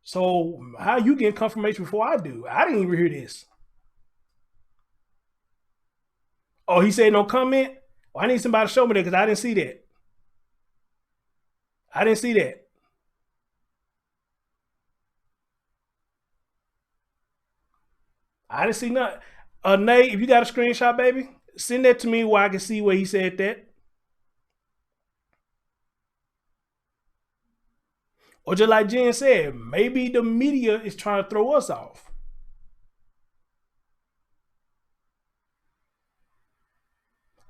So how you get confirmation before I do? I didn't even hear this. Oh, he said no comment? Well, I need somebody to show me that because I didn't see that. I didn't see that. I didn't see nothing. Nate, if you got a screenshot, baby, send that to me where I can see where he said that. Or just like Jen said, maybe the media is trying to throw us off.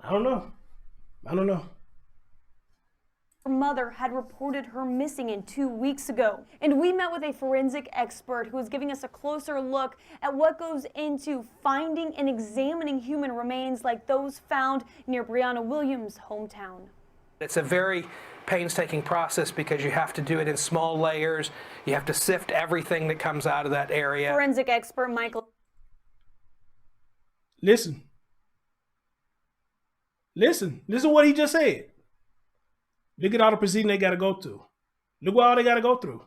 I don't know. Her mother had reported her missing 2 weeks ago. And we met with a forensic expert who is giving us a closer look at what goes into finding and examining human remains like those found near Brianna Williams' hometown. It's a very painstaking process because you have to do it in small layers. You have to sift everything that comes out of that area. Forensic expert Michael. Listen. Listen to what he just said. Look at all the proceedings they got to go through. Look what all they got to go through.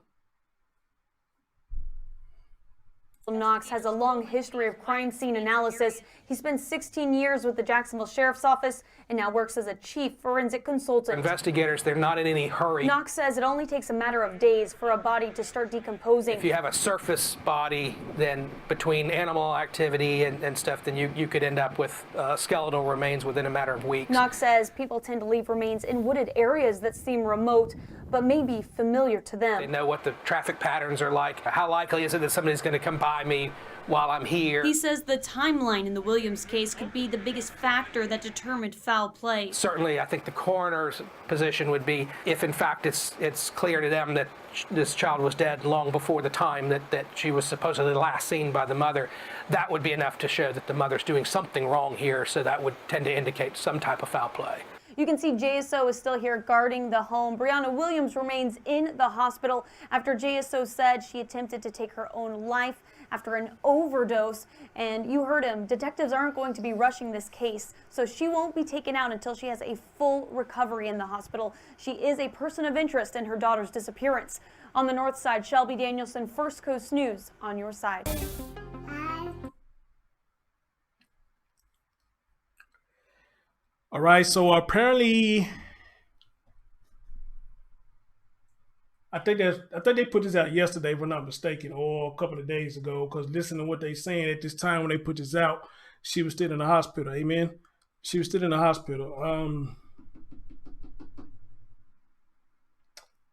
Knox has a long history of crime scene analysis. He spent 16 years with the Jacksonville Sheriff's Office and now works as a chief forensic consultant. Investigators, they're not in any hurry. Knox says it only takes a matter of days for a body to start decomposing. If you have a surface body, then between animal activity and stuff, then you could end up with skeletal remains within a matter of weeks. Knox says people tend to leave remains in wooded areas that seem remote, but may be familiar to them. They know what the traffic patterns are like. How likely is it that somebody's going to come by me while I'm here? He says the timeline in the Williams case could be the biggest factor that determined foul play. Certainly, I think the coroner's position would be if, in fact, it's clear to them that this child was dead long before the time that she was supposedly last seen by the mother, that would be enough to show that the mother's doing something wrong here, so that would tend to indicate some type of foul play. You can see JSO is still here guarding the home. Brianna Williams remains in the hospital after JSO said she attempted to take her own life after an overdose. And you heard him, detectives aren't going to be rushing this case, so she won't be taken out until she has a full recovery in the hospital. She is a person of interest in her daughter's disappearance. On the north side, Shelby Danielson, First Coast News, on your side. All right, so apparently, I think they put this out yesterday, if I'm not mistaken, or a couple of days ago. Because listen to what they saying at this time when they put this out, she was still in the hospital. Amen. She was still in the hospital.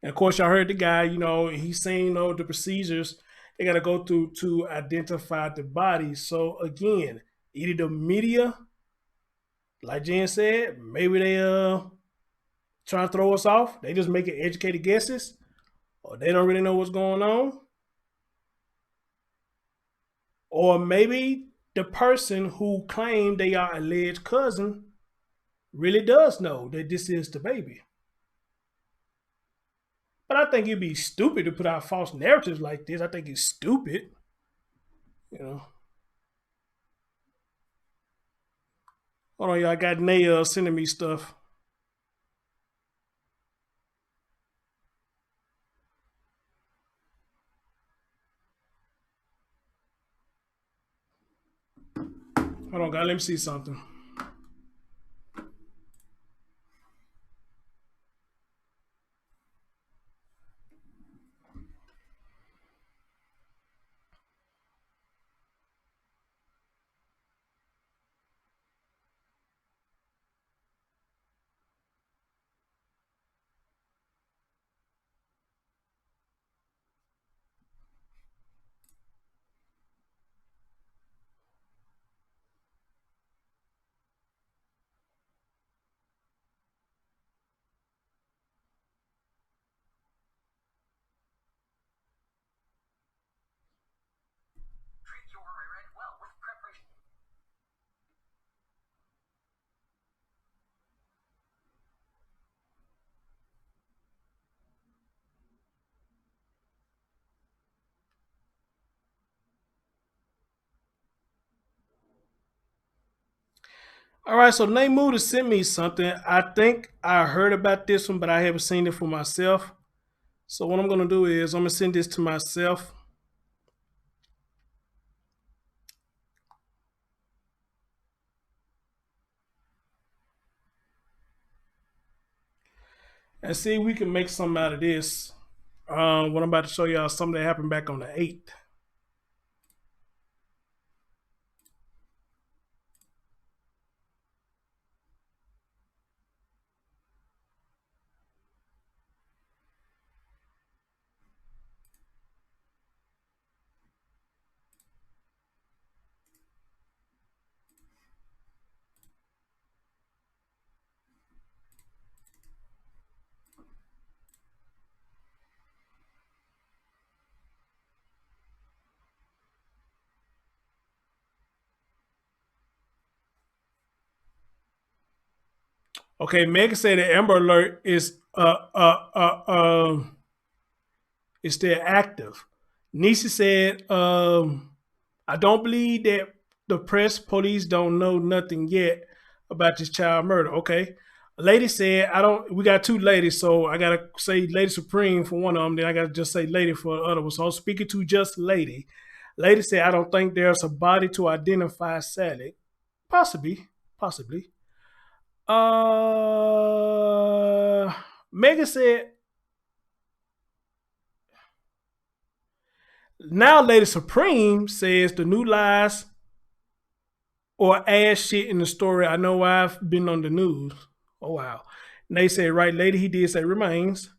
And of course, y'all heard the guy. He's saying the procedures they got to go through to identify the body. So again, either the media, like Jen said, maybe they trying to throw us off. They just making educated guesses, or they don't really know what's going on. Or maybe the person who claimed they are alleged cousin really does know that this is the baby. But I think it'd be stupid to put out false narratives like this. I think it's stupid. Hold on, y'all. I got Naya sending me stuff. Hold on, guys. Let me see something. All right, so Naymuda sent me something. I think I heard about this one, but I haven't seen it for myself. So what I'm going to do is I'm going to send this to myself. And see if we can make something out of this. What I'm about to show y'all, something that happened back on the 8th. Okay, Megan said the Amber Alert is still active. Nisha said, I don't believe that the press police don't know nothing yet. about this child murder. Okay. A lady said, we got two ladies, so I got to say Lady Supreme for one of them, then I got to just say lady for the other one. So I'm speaking to just lady. Lady said, I don't think there's a body to identify Sally. Possibly. Megan said, now Lady Supreme says the new lies or ass shit in the story. I know I've been on the news. Oh, wow. And they said, right, lady, he did say remains.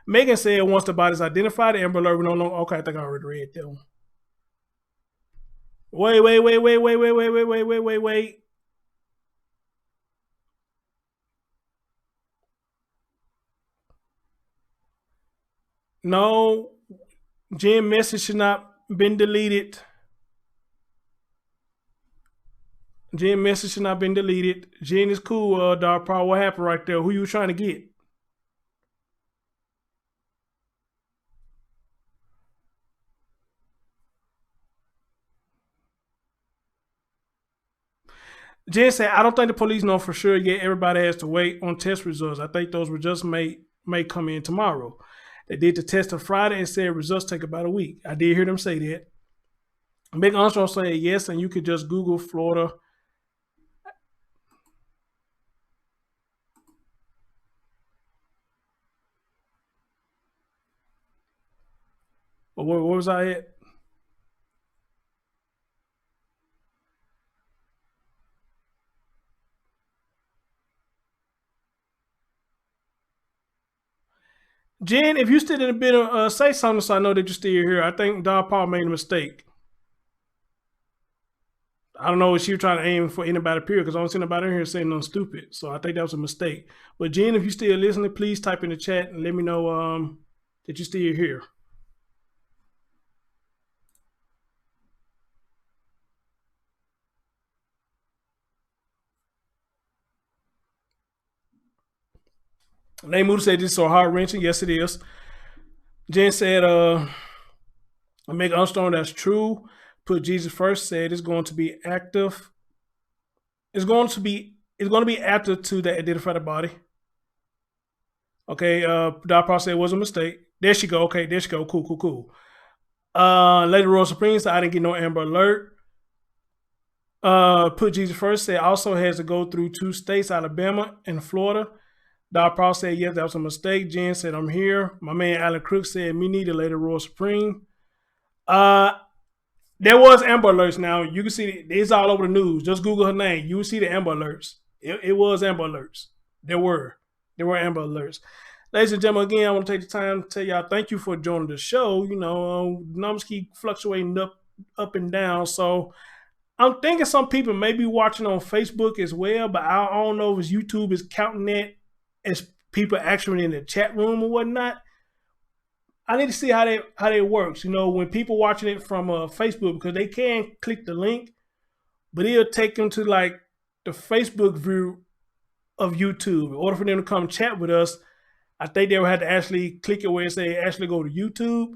Megan said once the body's identified, the Amber Alert, we don't know. Okay, I think I already read that one. Wait. No, Jen message should not been deleted. Jen message should not been deleted. Jen is cool, Dark Power. What happened right there? Who you trying to get? Jen said, I don't think the police know for sure yet. Everybody has to wait on test results. I think those results may come in tomorrow. They did the test on Friday and said results take about a week. I did hear them say that. Big Armstrong said yes, and you could just Google Florida. Where was I at? Jen, if you still in a bit of say something so I know that you're still here. I think Don Paul made a mistake. I don't know if she was trying to aim for anybody period because I don't see nobody in here saying nothing stupid. So I think that was a mistake. But Jen, if you're still listening, please type in the chat and let me know that you're still here. Nate Moody said this is so heart-wrenching. Yes, it is. Jen said, Meg Armstrong, that's true. Put Jesus first, said it's going to be active. It's going to be active to the identify the body. Okay, Doc Paul said it was a mistake. There she go. Okay, there she go. Cool. Lady Royal Supreme said I didn't get no Amber Alert. Put Jesus first said also has to go through 2 states, Alabama and Florida. Doc Paul said, yes, that was a mistake. Jen said, I'm here. My man Alan Crook said, me neither, Lady Royal Supreme. There was Amber Alerts now. You can see it's all over the news. Just Google her name. You will see the Amber Alerts. It was Amber Alerts. There were Amber Alerts. Ladies and gentlemen, again, I want to take the time to tell y'all thank you for joining the show. You know, numbers keep fluctuating up and down. So I'm thinking some people may be watching on Facebook as well, but I don't know if YouTube is counting that as people actually in the chat room or whatnot. I need to see how that works. You know, when people watching it from Facebook, because they can click the link, but it'll take them to like the Facebook view of YouTube. In order for them to come chat with us, I think they would have to actually click it where it say actually go to YouTube.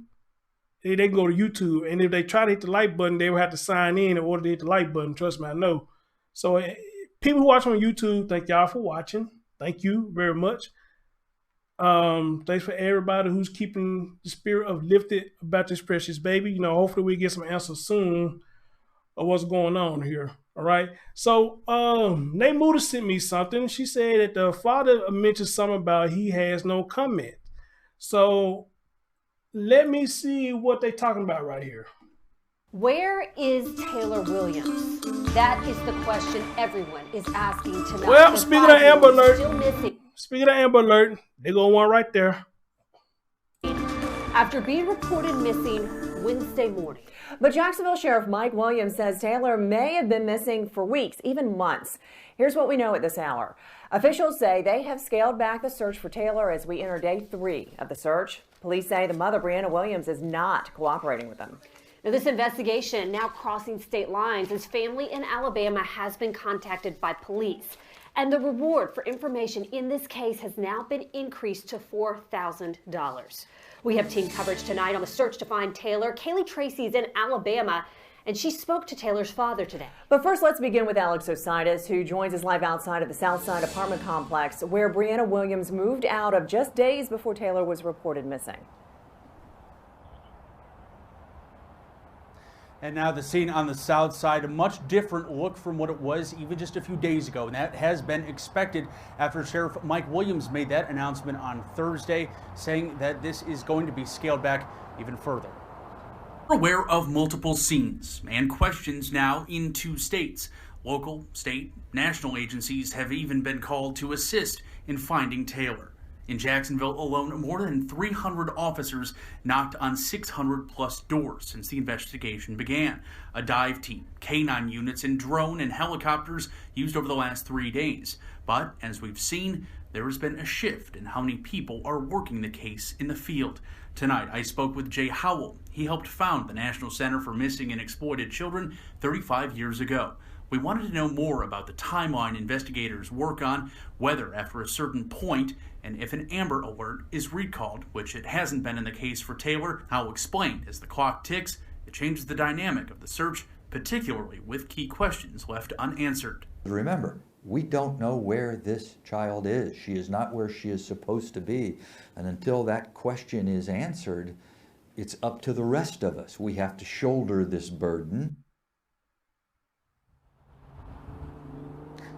They can go to YouTube, and if they try to hit the like button, they would have to sign in order to hit the like button. Trust me, I know. So people who watch on YouTube, thank y'all for watching. Thank you very much. Thanks for everybody who's keeping the spirit uplifted about this precious baby. You know, hopefully we get some answers soon of what's going on here. All right. So Nate Moody sent me something. She said that the father mentioned something about he has no comment. So let me see what they're talking about right here. Where is Taylor Williams? That is the question everyone is asking tonight. Well, speaking of Amber Alert, they go one right there. After being reported missing Wednesday morning. But Jacksonville Sheriff Mike Williams says Taylor may have been missing for weeks, even months. Here's what we know at this hour. Officials say they have scaled back the search for Taylor as we enter day 3 of the search. Police say the mother, Brianna Williams, is not cooperating with them. Now, this investigation now crossing state lines. His family in Alabama has been contacted by police. And the reward for information in this case has now been increased to $4,000. We have team coverage tonight on the search to find Taylor. Kaylee Tracy's in Alabama. and she spoke to Taylor's father today. But first, let's begin with Alex Ositis, who joins us live outside of the Southside apartment complex, where Brianna Williams moved out of just days before Taylor was reported missing. And now the scene on the south side, a much different look from what it was even just a few days ago. And that has been expected after Sheriff Mike Williams made that announcement on Thursday, saying that this is going to be scaled back even further. We're aware of multiple scenes and questions now in 2 states. Local, state, national agencies have even been called to assist in finding Taylor. In Jacksonville alone, more than 300 officers knocked on 600 plus doors since the investigation began. A dive team, K9 units, and drone and helicopters used over the last 3 days. But as we've seen, there has been a shift in how many people are working the case in the field. Tonight, I spoke with Jay Howell. He helped found the National Center for Missing and Exploited Children 35 years ago. We wanted to know more about the timeline investigators work on, whether after a certain point, and if an Amber Alert is recalled, which it hasn't been in the case for Taylor. Howell explained as the clock ticks, it changes the dynamic of the search, particularly with key questions left unanswered. Remember, we don't know where this child is. She is not where she is supposed to be. And until that question is answered, it's up to the rest of us. We have to shoulder this burden.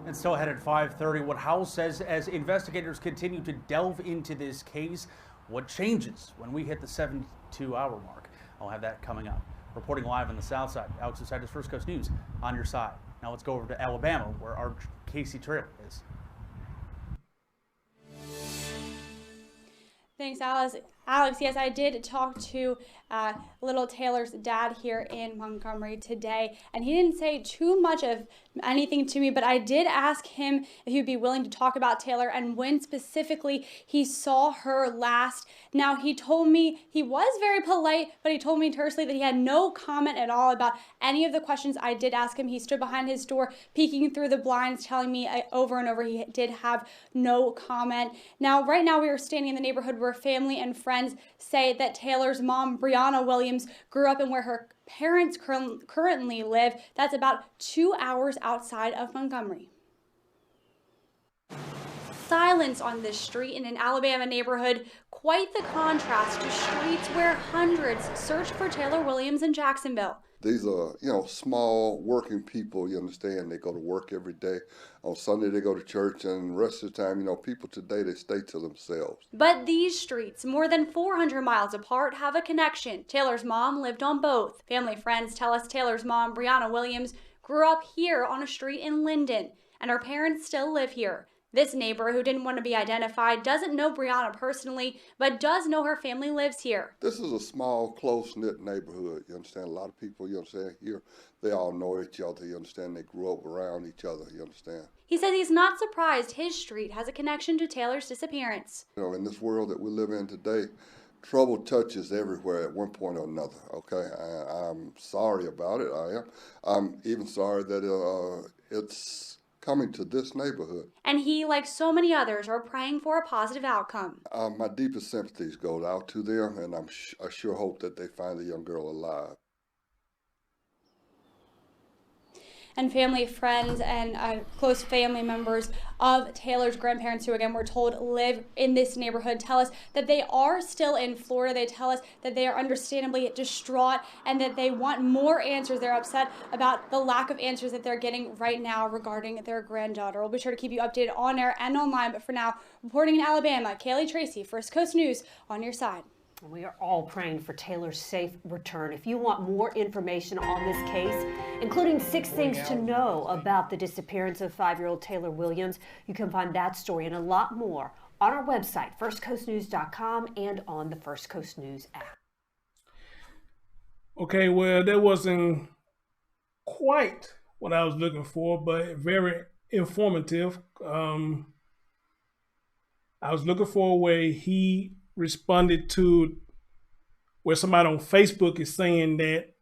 And still ahead at 5:30, what Howell says as investigators continue to delve into this case, what changes when we hit the 72-hour mark. I'll have that coming up. Reporting live on the south side, Alex Ositis, First Coast News, on your side. Now let's go over to Alabama, where our Casey Trail is. Thanks, Alice. Alex, yes, I did talk to little Taylor's dad here in Montgomery today, and he didn't say too much of anything to me, but I did ask him if he'd be willing to talk about Taylor and when specifically he saw her last. Now, he told me he was very polite, but he told me tersely that he had no comment at all about any of the questions I did ask him. He stood behind his door, peeking through the blinds, telling me over and over he did have no comment. Now, right now we are standing in the neighborhood where family and friends say that Taylor's mom, Brianna Williams, grew up and where her parents currently live. That's about 2 hours outside of Montgomery. Silence on this street in an Alabama neighborhood, quite the contrast to streets where hundreds searched for Taylor Williams in Jacksonville. These are, small working people, you understand. They go to work every day. On Sunday, they go to church, and the rest of the time, people today, they stay to themselves. But these streets, more than 400 miles apart, have a connection. Taylor's mom lived on both. Family friends tell us Taylor's mom, Brianna Williams, grew up here on a street in Linden, and her parents still live here. This neighbor, who didn't want to be identified, doesn't know Brianna personally, but does know her family lives here. This is a small, close-knit neighborhood, you understand? A lot of people, you understand, here, they all know each other, you understand? They grew up around each other, you understand? He says he's not surprised his street has a connection to Taylor's disappearance. In this world that we live in today, trouble touches everywhere at one point or another, okay? I'm sorry about it, I am. I'm even sorry that it's coming to this neighborhood. And he, like so many others, are praying for a positive outcome. My deepest sympathies go out to them, and I sure hope that they find the young girl alive. And family, friends, and close family members of Taylor's grandparents, who again we're told live in this neighborhood, tell us that they are still in Florida. They tell us that they are understandably distraught and that they want more answers. They're upset about the lack of answers that they're getting right now regarding their granddaughter. We'll be sure to keep you updated on air and online, but for now, reporting in Alabama, Kaylee Tracy, First Coast News, on your side. We are all praying for Taylor's safe return. If you want more information on this case, including 6 things to know about the disappearance of 5-year-old Taylor Williams, you can find that story and a lot more on our website, firstcoastnews.com, and on the First Coast News app. Okay, well, that wasn't quite what I was looking for, but very informative. I was looking for a way he responded to where somebody on Facebook is saying that,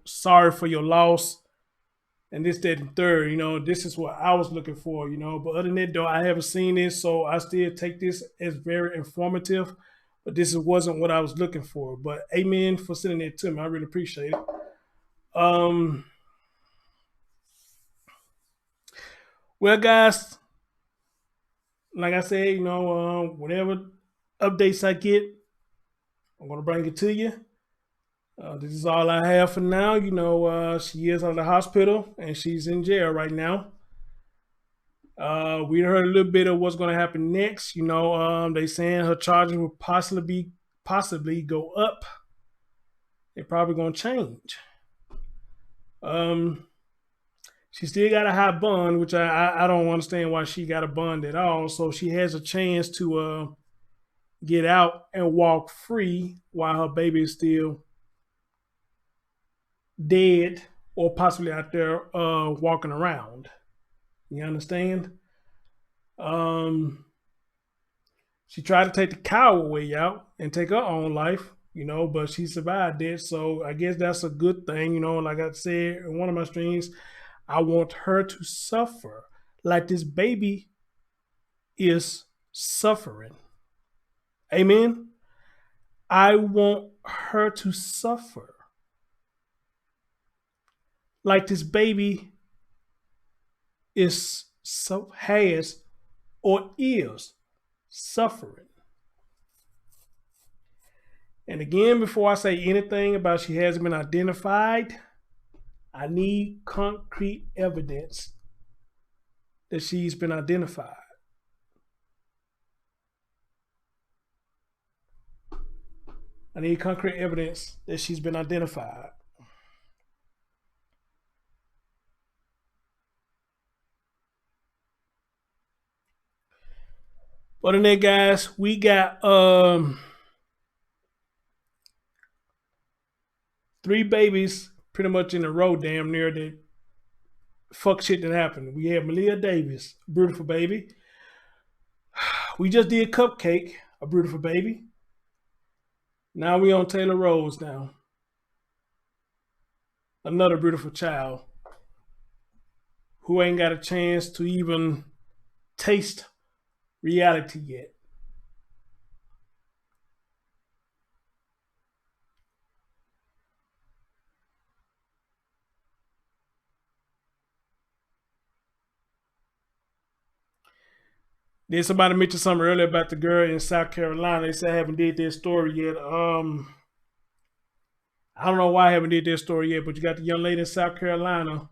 sorry for your loss and this, that, and third. This is what I was looking for, but other than that, though, I haven't seen this, so I still take this as very informative. but this wasn't what I was looking for. But amen for sending it to me. I really appreciate it. Well, guys, like I said, whatever updates I get, I'm going to bring it to you. This is all I have for now. She is out of the hospital and she's in jail right now. We heard a little bit of what's going to happen next. They saying her charges will possibly go up. They're probably going to change. She still got a high bond, which I don't understand why she got a bond at all. So she has a chance to get out and walk free while her baby is still dead or possibly out there walking around. You understand? She tried to take the coward way out and take her own life, but she survived it. So I guess that's a good thing. Like I said in one of my streams, I want her to suffer like this baby is suffering. Amen. I want her to suffer like this baby has or is suffering. And again, before I say anything about she hasn't been identified, I need concrete evidence that she's been identified. I need concrete evidence that she's been identified. Other than that, guys, we got 3 babies pretty much in a row damn near that fuck shit that happened. We have Malia Davis, a beautiful baby. We just did Cupcake, a beautiful baby. Now we on Taylor Rose now. Another beautiful child who ain't got a chance to even taste reality yet. Then somebody mentioned something earlier about the girl in South Carolina. They said I haven't did this story yet. I don't know why I haven't did this story yet, but you got the young lady in South Carolina,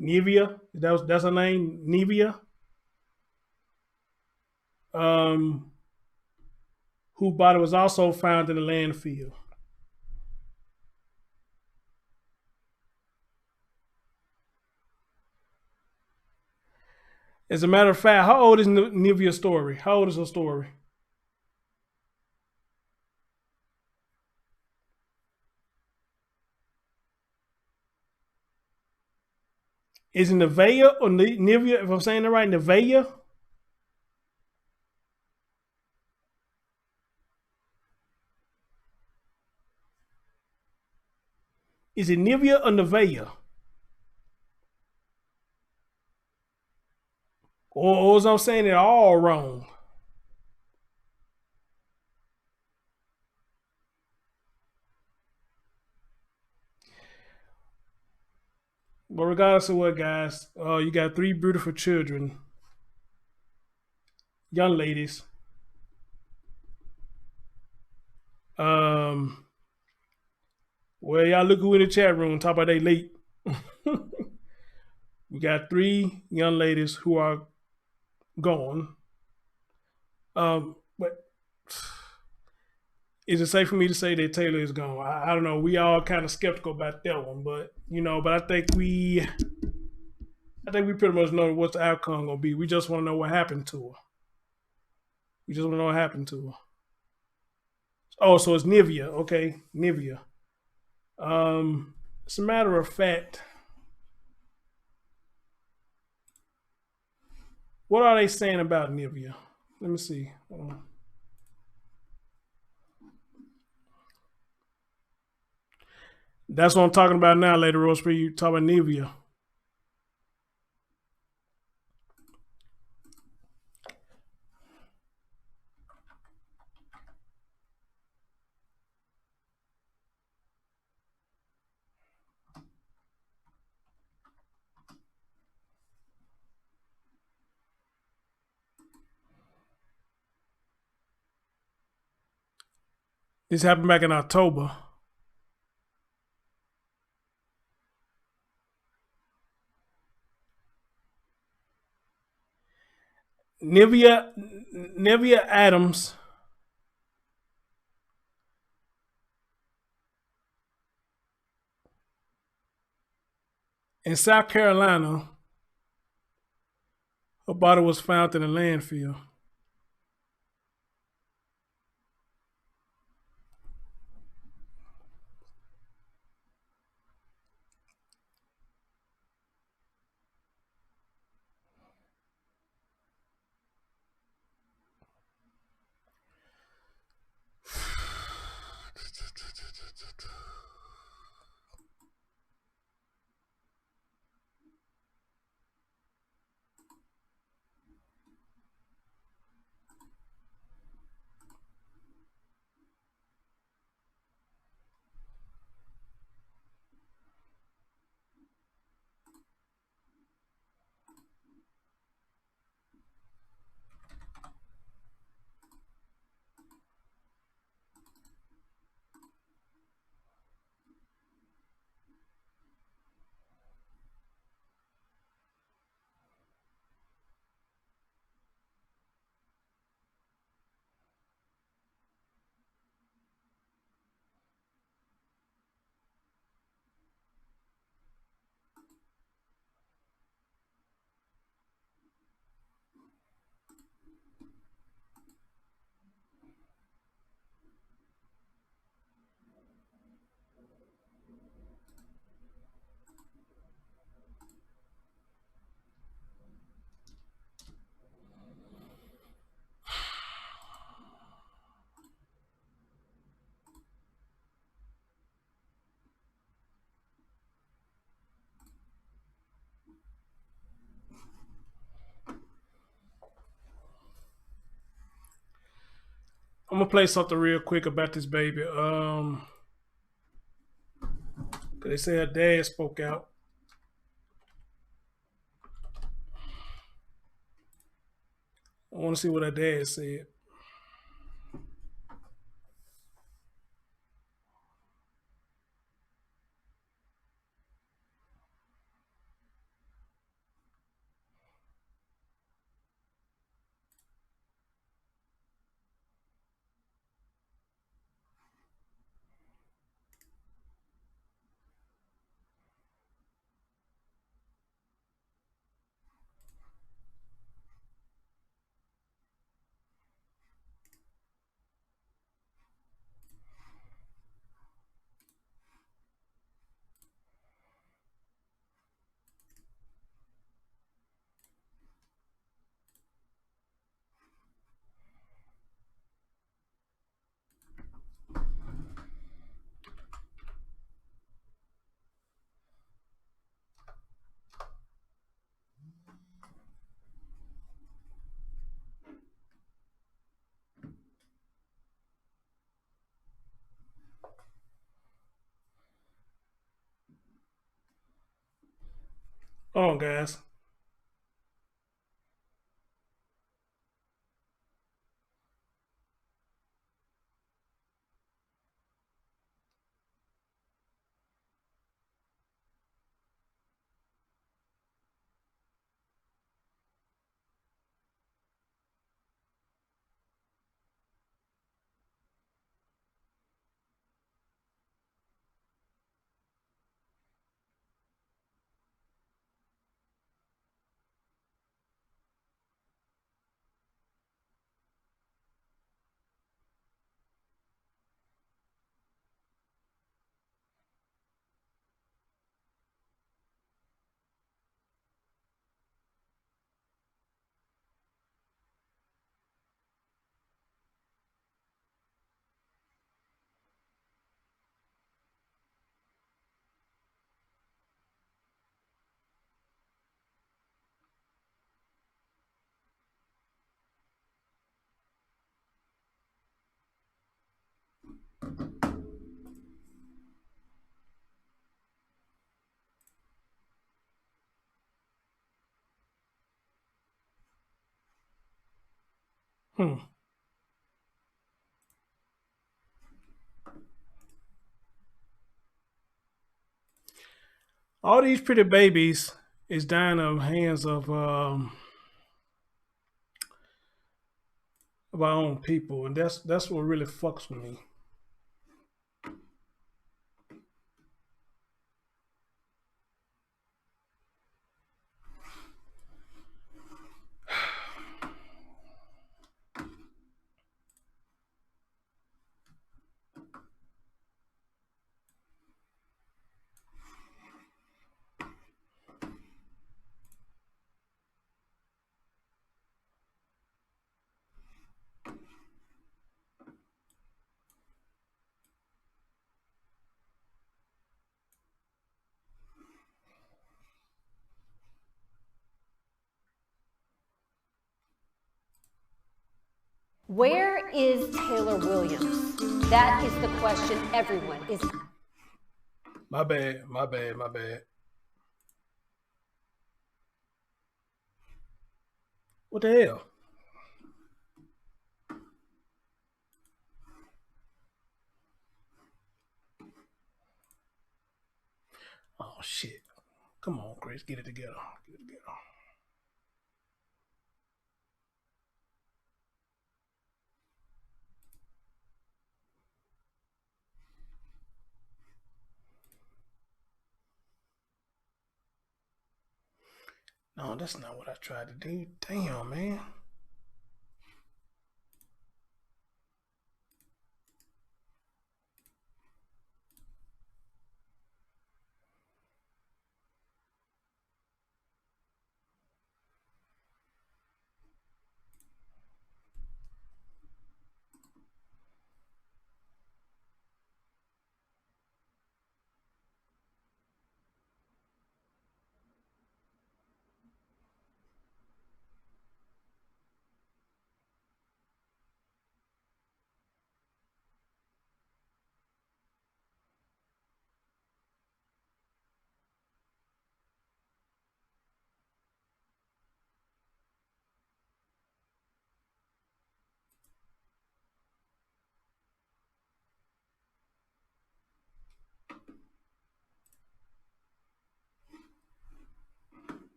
Nevia. That's her name, Nevia. Whose body was also found in the landfill. As a matter of fact, how old is Nevia's story? How old is her story? Is it Nevaeh or Nevia? If I'm saying it right, Nevaeh? Is it Nevia or Nevaeh? Or was I saying it all wrong? But regardless of what, guys, you got 3 beautiful children, young ladies. Well, y'all look who in the chat room, talk about they late. We got 3 young ladies who are gone. But is it safe for me to say that Taylor is gone? I don't know. We all kind of skeptical about that one, but but I think we pretty much know what's the outcome gonna be. We just want to know what happened to her. We just want to know what happened to her. Oh, so it's Nevia. Okay, Nevia. As a matter of fact, what are they saying about Nevia? Let me see. That's what I'm talking about now, Lady Rose. For you talk about Nevia. This happened back in October. Nevia Adams in South Carolina, her body was found in a landfill. I'm gonna play something real quick about this baby. They say her dad spoke out. I want to see what her dad said. Hold on, guys. All these pretty babies is dying of hands of our own people, and that's what really fucks with me. Where is Taylor Williams? That is the question everyone is. My bad. What the hell? Oh shit. Come on, Chris, get it together. Get it together. No, that's not what I tried to do. Damn, man.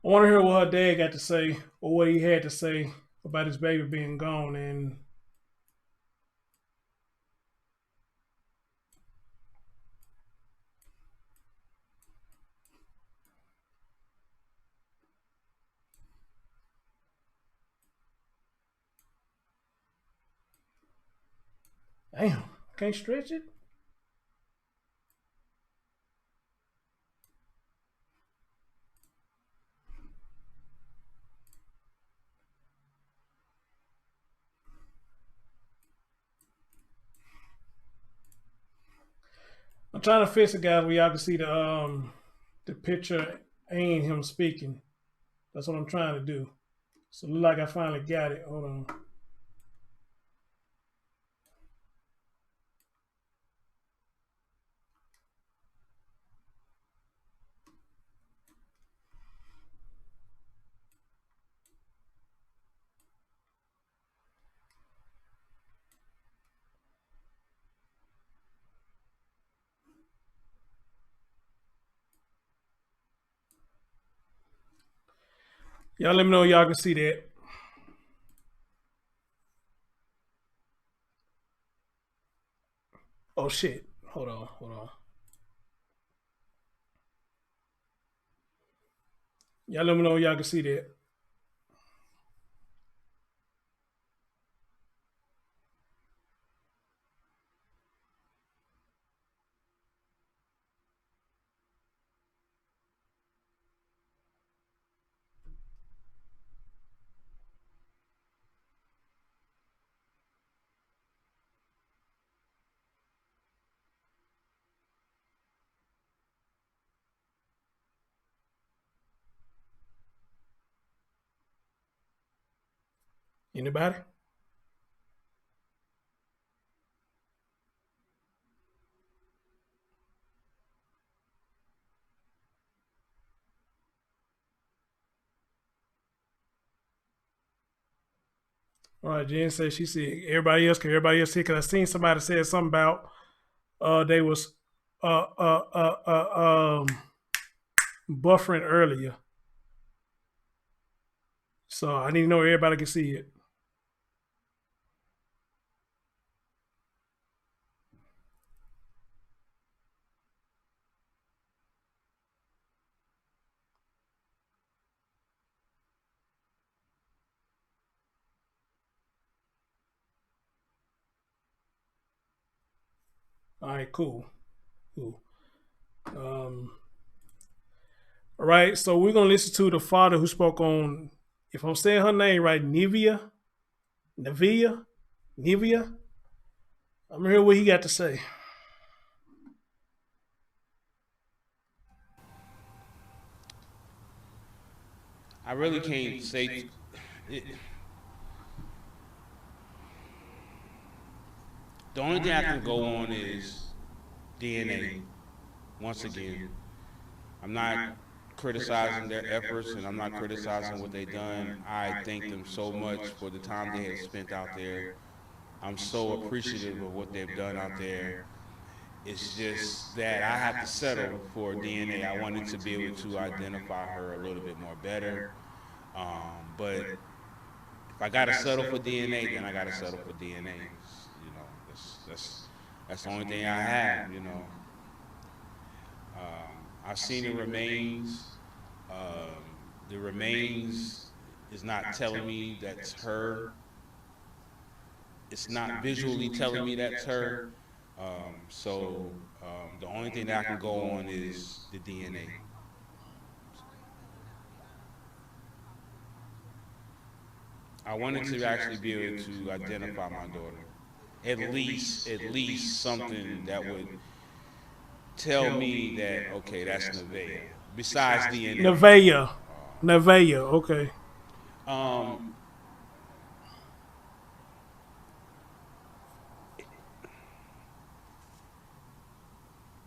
I want to hear what her dad got to say, or what he had to say about his baby being gone. And damn, can't stretch it. I'm trying to fix it, guys, where y'all can see the picture and him speaking. That's what I'm trying to do. So it look like I finally got it. Hold on. Y'all let me know y'all can see that. Oh shit. Hold on. Y'all let me know y'all can see that. Anybody? All right, Jen said she see everybody else. Can everybody else see? Because I seen somebody said something about they was uh uh uh uh buffering earlier. So I need to know if everybody can see it. All right, cool. Cool. All right, so we're gonna listen to the father who spoke on, if I'm saying her name right, Nevia. I'm gonna hear what he got to say. I really can't say. The only thing I can go on is DNA. Once again, I'm not criticizing their efforts and I'm not criticizing what they've done. I thank them so much for the time they have spent out there. I'm so appreciative of what they've done out there. It's just that I have to settle for DNA. I wanted to be able to identify her a little bit more better. But if I gotta settle for DNA, then I gotta settle for DNA. You know, that's the only thing I have. You know, I've seen the remains. The remains is not telling me that's her. It's not visually telling me that's her. So the only thing that I can go on is the DNA. I wanted to actually be able to identify my daughter. At least something that would tell me that, okay, that's Nevaeh. Besides DNA. Nevaeh, okay.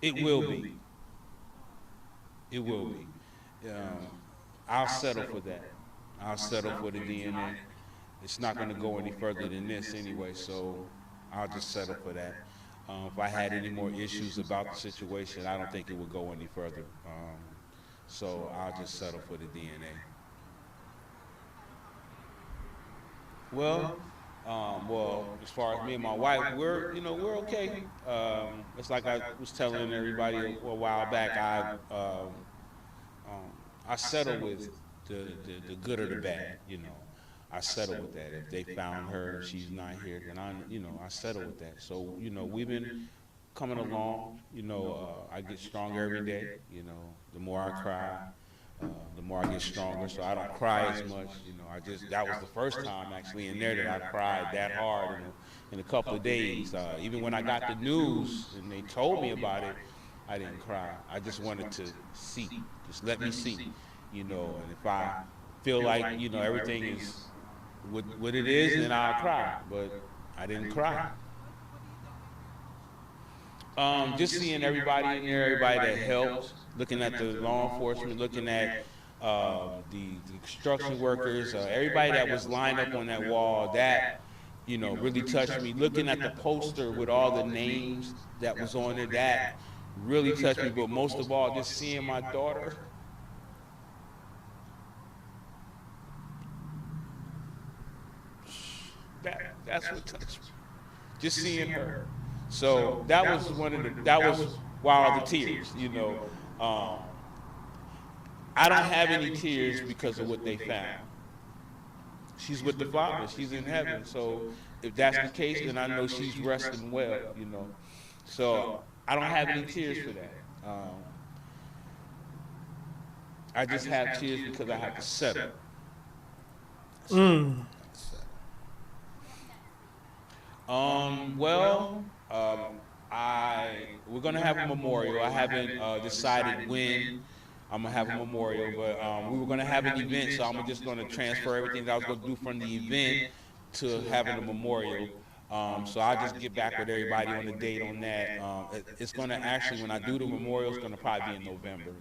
It will be. It will be. I'll settle for that. I'll settle for the DNA. It's not going to go any further than this anyway, so I'll just settle for that. If I had any more issues about the situation, I don't think it would go any further. So I'll just settle for the DNA. Well, as far as me and my wife, we're okay. It's like I was telling everybody a while back. I settle with the good or the bad. You know, I settle with that. If they found her and she's not here, then I settle with that. So we've been coming along. I get stronger every day. The more I cry, the more I get stronger. So I don't cry as much. That was the first time actually in there that I cried that hard in a couple of days. Even when I got the news and they told me about it, I didn't cry. I just wanted to see. Just let me see. And if I feel like everything is what it is, then I'll cry. But I didn't cry. Just seeing everybody in there, everybody that helped, looking at the law enforcement, looking at the construction workers, everybody that was lined up on that wall, that really touched me. Looking at the poster with all the names that was on it, that really touched me. But most of all, just seeing my daughter. That's what touched me. Just seeing her. So that was wow, the tears. I don't have any tears because of what they found. She's with the Father. She's in heaven. So if that's the case, then I know she's resting well. So I don't have any tears for that. I just have tears because I have to settle. We're gonna have a memorial. I haven't decided when I'm gonna have a memorial, but we were gonna have an event, so I'm just gonna transfer everything that I was gonna do from the event to having a memorial. So I'll just get back with everybody on the date on that. It's gonna actually, when I do the memorial, it's gonna probably be in November.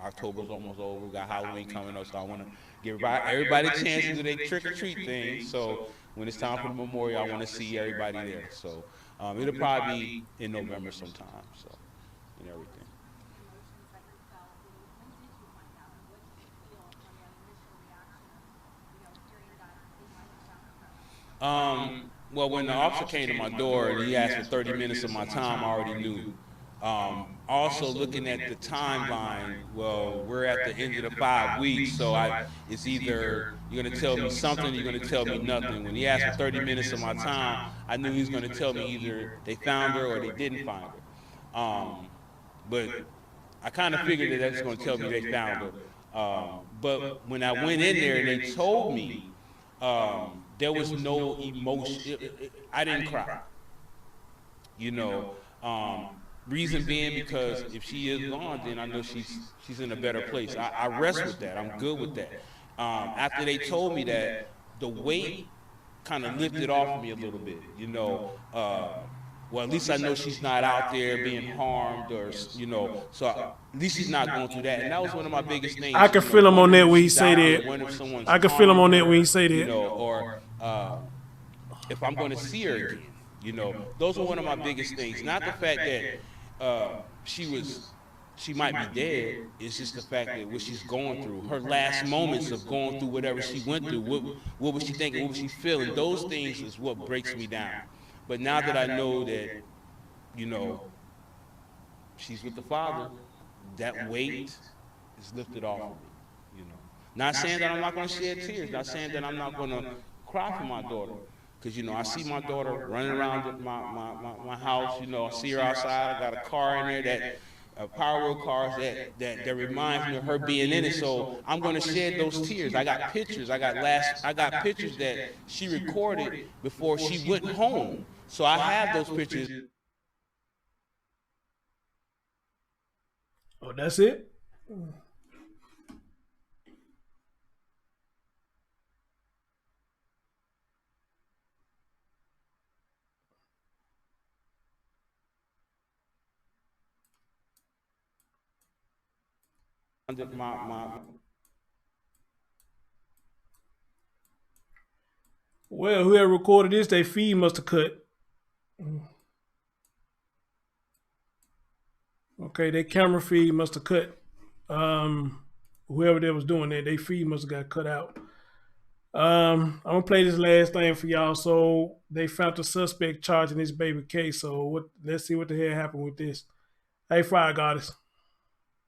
October's almost over. We got Halloween coming up, so I want to give everybody a chance to do their trick or treat thing. So when it's time for the memorial, I want to see everybody there. So it'll probably be in November sometime. So and everything. Well, when the officer came to my door and he asked for 30 minutes of my time, I already knew. Also looking at the timeline, well, we're at the end of the 5 weeks, so it's either you're going to tell me something or you're going to tell me nothing. When he asked for 30 minutes of my time, I knew he was going to tell me either they found her or they didn't find her. But I kind of figured that that's going to tell me they found her. But when I went in there and they told me, there was no emotion. I didn't cry. You know, reason being because if she is gone, then I know she's in a better place. I rest with that. I'm good with that. After they told me that, the weight kind of lifted off me a little bit. You know, well, at least I know she's not out there being harmed or, you know, so at least she's not going through that. And that was one of my biggest things. I can feel him on that when he say that. I can feel him on that when he say that. You know, or if I'm going to see her again, you know, those are one of my biggest things. Not the fact that she might be dead. It's just the fact that what she's going through, her last moments of going through whatever she went through, what was she thinking, what was she feeling? Those things is what breaks me down. But now that I know that, you know, she's with the Father, that weight is lifted off of me, you know. Not saying that I'm not going to shed tears, not saying that I'm not going to cry for my daughter. Because, you know, I see my daughter running around my house, you know, I see her outside, I got a car in there, Power Wheel cars that reminds me of her being in it. So I'm going to shed those tears. I got pictures, I got pictures that she recorded before she went home. So I have those pictures. Oh, that's it? Well, whoever recorded this, their feed must have cut. Okay, their camera feed must have cut. Whoever that was doing that, their feed must have got cut out. I'm gonna play this last thing for y'all. So they found the suspect charged in this baby case. So let's see what the hell happened with this. Hey, Fire Goddess.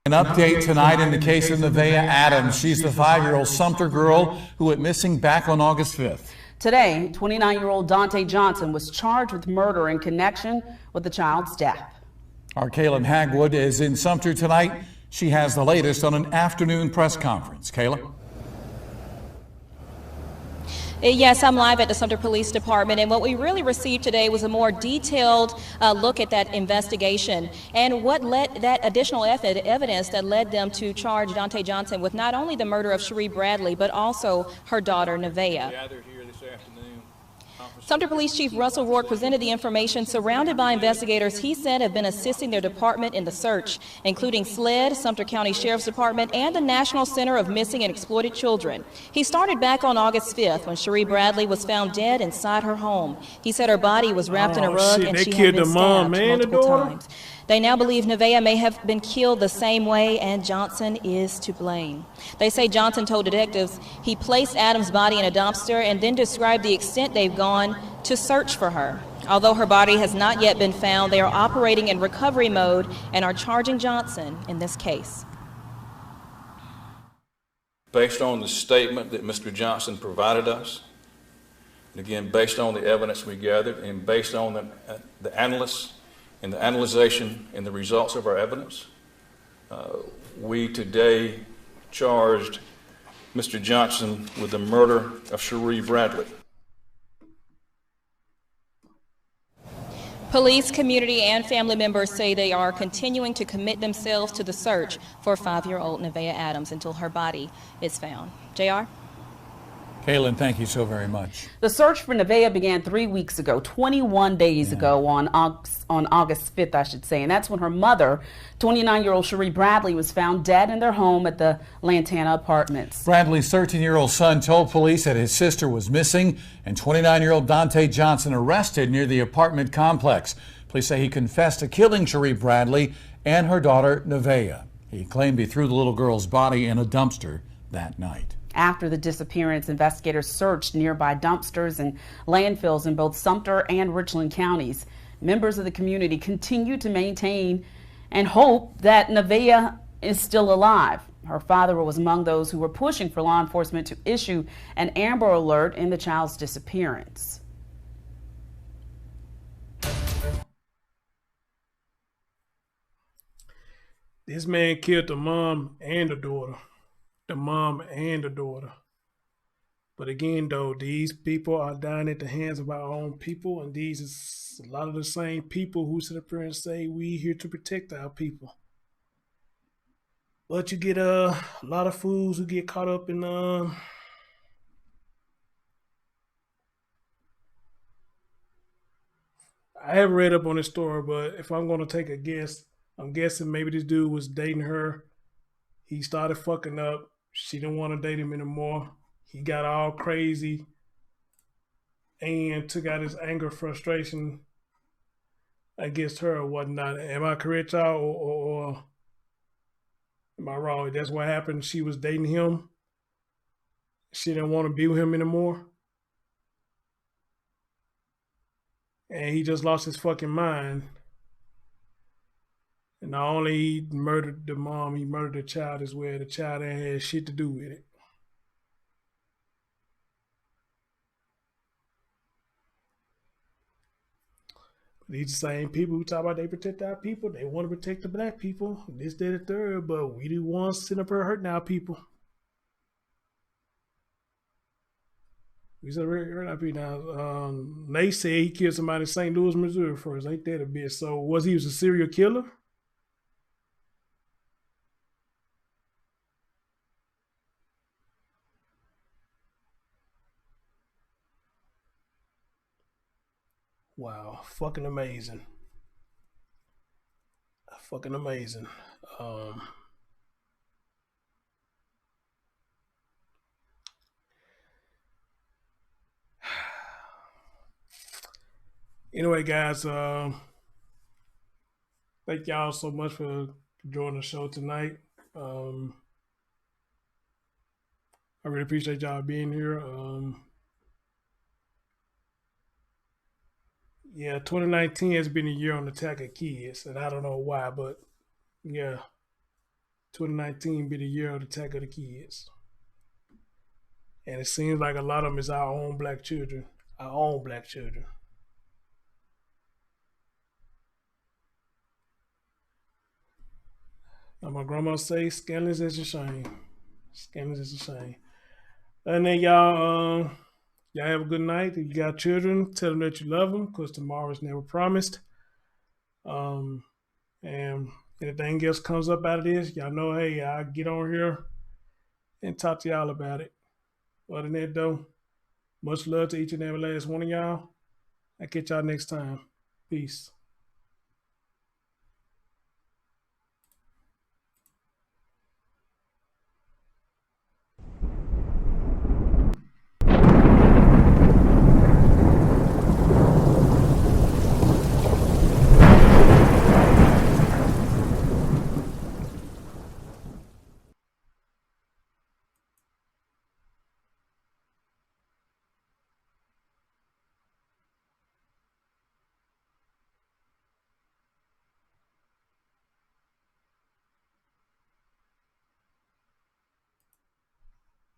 An update tonight in the case of Nevaeh Adams. She's the 5-year-old Sumter girl who went missing back on August 5th. Today, 29-year-old Dante Johnson was charged with murder in connection with the child's death. Our Kaylin Hagwood is in Sumter tonight. She has the latest on an afternoon press conference. Kayla? Yes, I'm live at the Sumter Police Department, and what we really received today was a more detailed look at that investigation and what led that additional evidence that led them to charge Dante Johnson with not only the murder of Cherie Bradley, but also her daughter, Nevaeh. Sumter Police Chief Russell Rourke presented the information surrounded by investigators he said have been assisting their department in the search, including SLED, Sumter County Sheriff's Department, and the National Center of Missing and Exploited Children. He started back on August 5th when Cherie Bradley was found dead inside her home. He said her body was wrapped in a rug and she had been stabbed multiple times. They now believe Nevaeh may have been killed the same way, and Johnson is to blame. They say Johnson told detectives he placed Adams' body in a dumpster and then described the extent they've gone to search for her. Although her body has not yet been found, they are operating in recovery mode and are charging Johnson in this case. Based on the statement that Mr. Johnson provided us, and again, based on the evidence we gathered, and based on the analysts and the analyzation and the results of our evidence, we today charged Mr. Johnson with the murder of Cherie Bradley. Police, community, and family members say they are continuing to commit themselves to the search for 5-year-old Nevaeh Adams until her body is found. JR? Kaylin, thank you so very much. The search for Nevaeh began 3 weeks ago, 21 days ago on August 5th, I should say. And that's when her mother, 29-year-old Cherie Bradley, was found dead in their home at the Lantana Apartments. Bradley's 13-year-old son told police that his sister was missing, and 29-year-old Dante Johnson arrested near the apartment complex. Police say he confessed to killing Cherie Bradley and her daughter, Nevaeh. He claimed he threw the little girl's body in a dumpster that night. After the disappearance, investigators searched nearby dumpsters and landfills in both Sumter and Richland counties. Members of the community continue to maintain and hope that Nevaeh is still alive. Her father was among those who were pushing for law enforcement to issue an Amber Alert in the child's disappearance. This man killed the mom and the daughter. The mom and the daughter. But again, though, these people are dying at the hands of our own people, and these is a lot of the same people who sit up here and say we here to protect our people. But you get a lot of fools who get caught up in I haven't read up on this story, but if I'm going to take a guess, I'm guessing maybe this dude was dating her. He started fucking up. She didn't want to date him anymore. He got all crazy and took out his anger, frustration against her or whatnot. Am I correct, y'all? Or am I wrong? That's what happened. She was dating him. She didn't want to be with him anymore. And he just lost his fucking mind. And not only he murdered the mom, he murdered the child as well. The child ain't had shit to do with it. These the same people who talk about they protect our people. They want to protect the black people. This, that, and the third. But we the ones sitting up here hurting our people. We said hurting our people now. They said he killed somebody in St. Louis, Missouri first. Ain't that a bitch? So was he a serial killer? Wow, fucking amazing. Fucking amazing. Anyway, guys, thank y'all so much for joining the show tonight. I really appreciate y'all being here. Yeah, 2019 has been a year on the attack of kids, and I don't know why, but yeah, 2019 been a year on the attack of the kids. And it seems like a lot of them is our own black children. Our own black children. Now my grandma say, scandalous is a shame. Scandalous is a shame. And then y'all have a good night. If you got children, tell them that you love them, because tomorrow is never promised. And anything else comes up out of this, y'all know, hey, I'll get on here and talk to y'all about it. Other than that, though, much love to each and every last one of y'all. I'll catch y'all next time. Peace.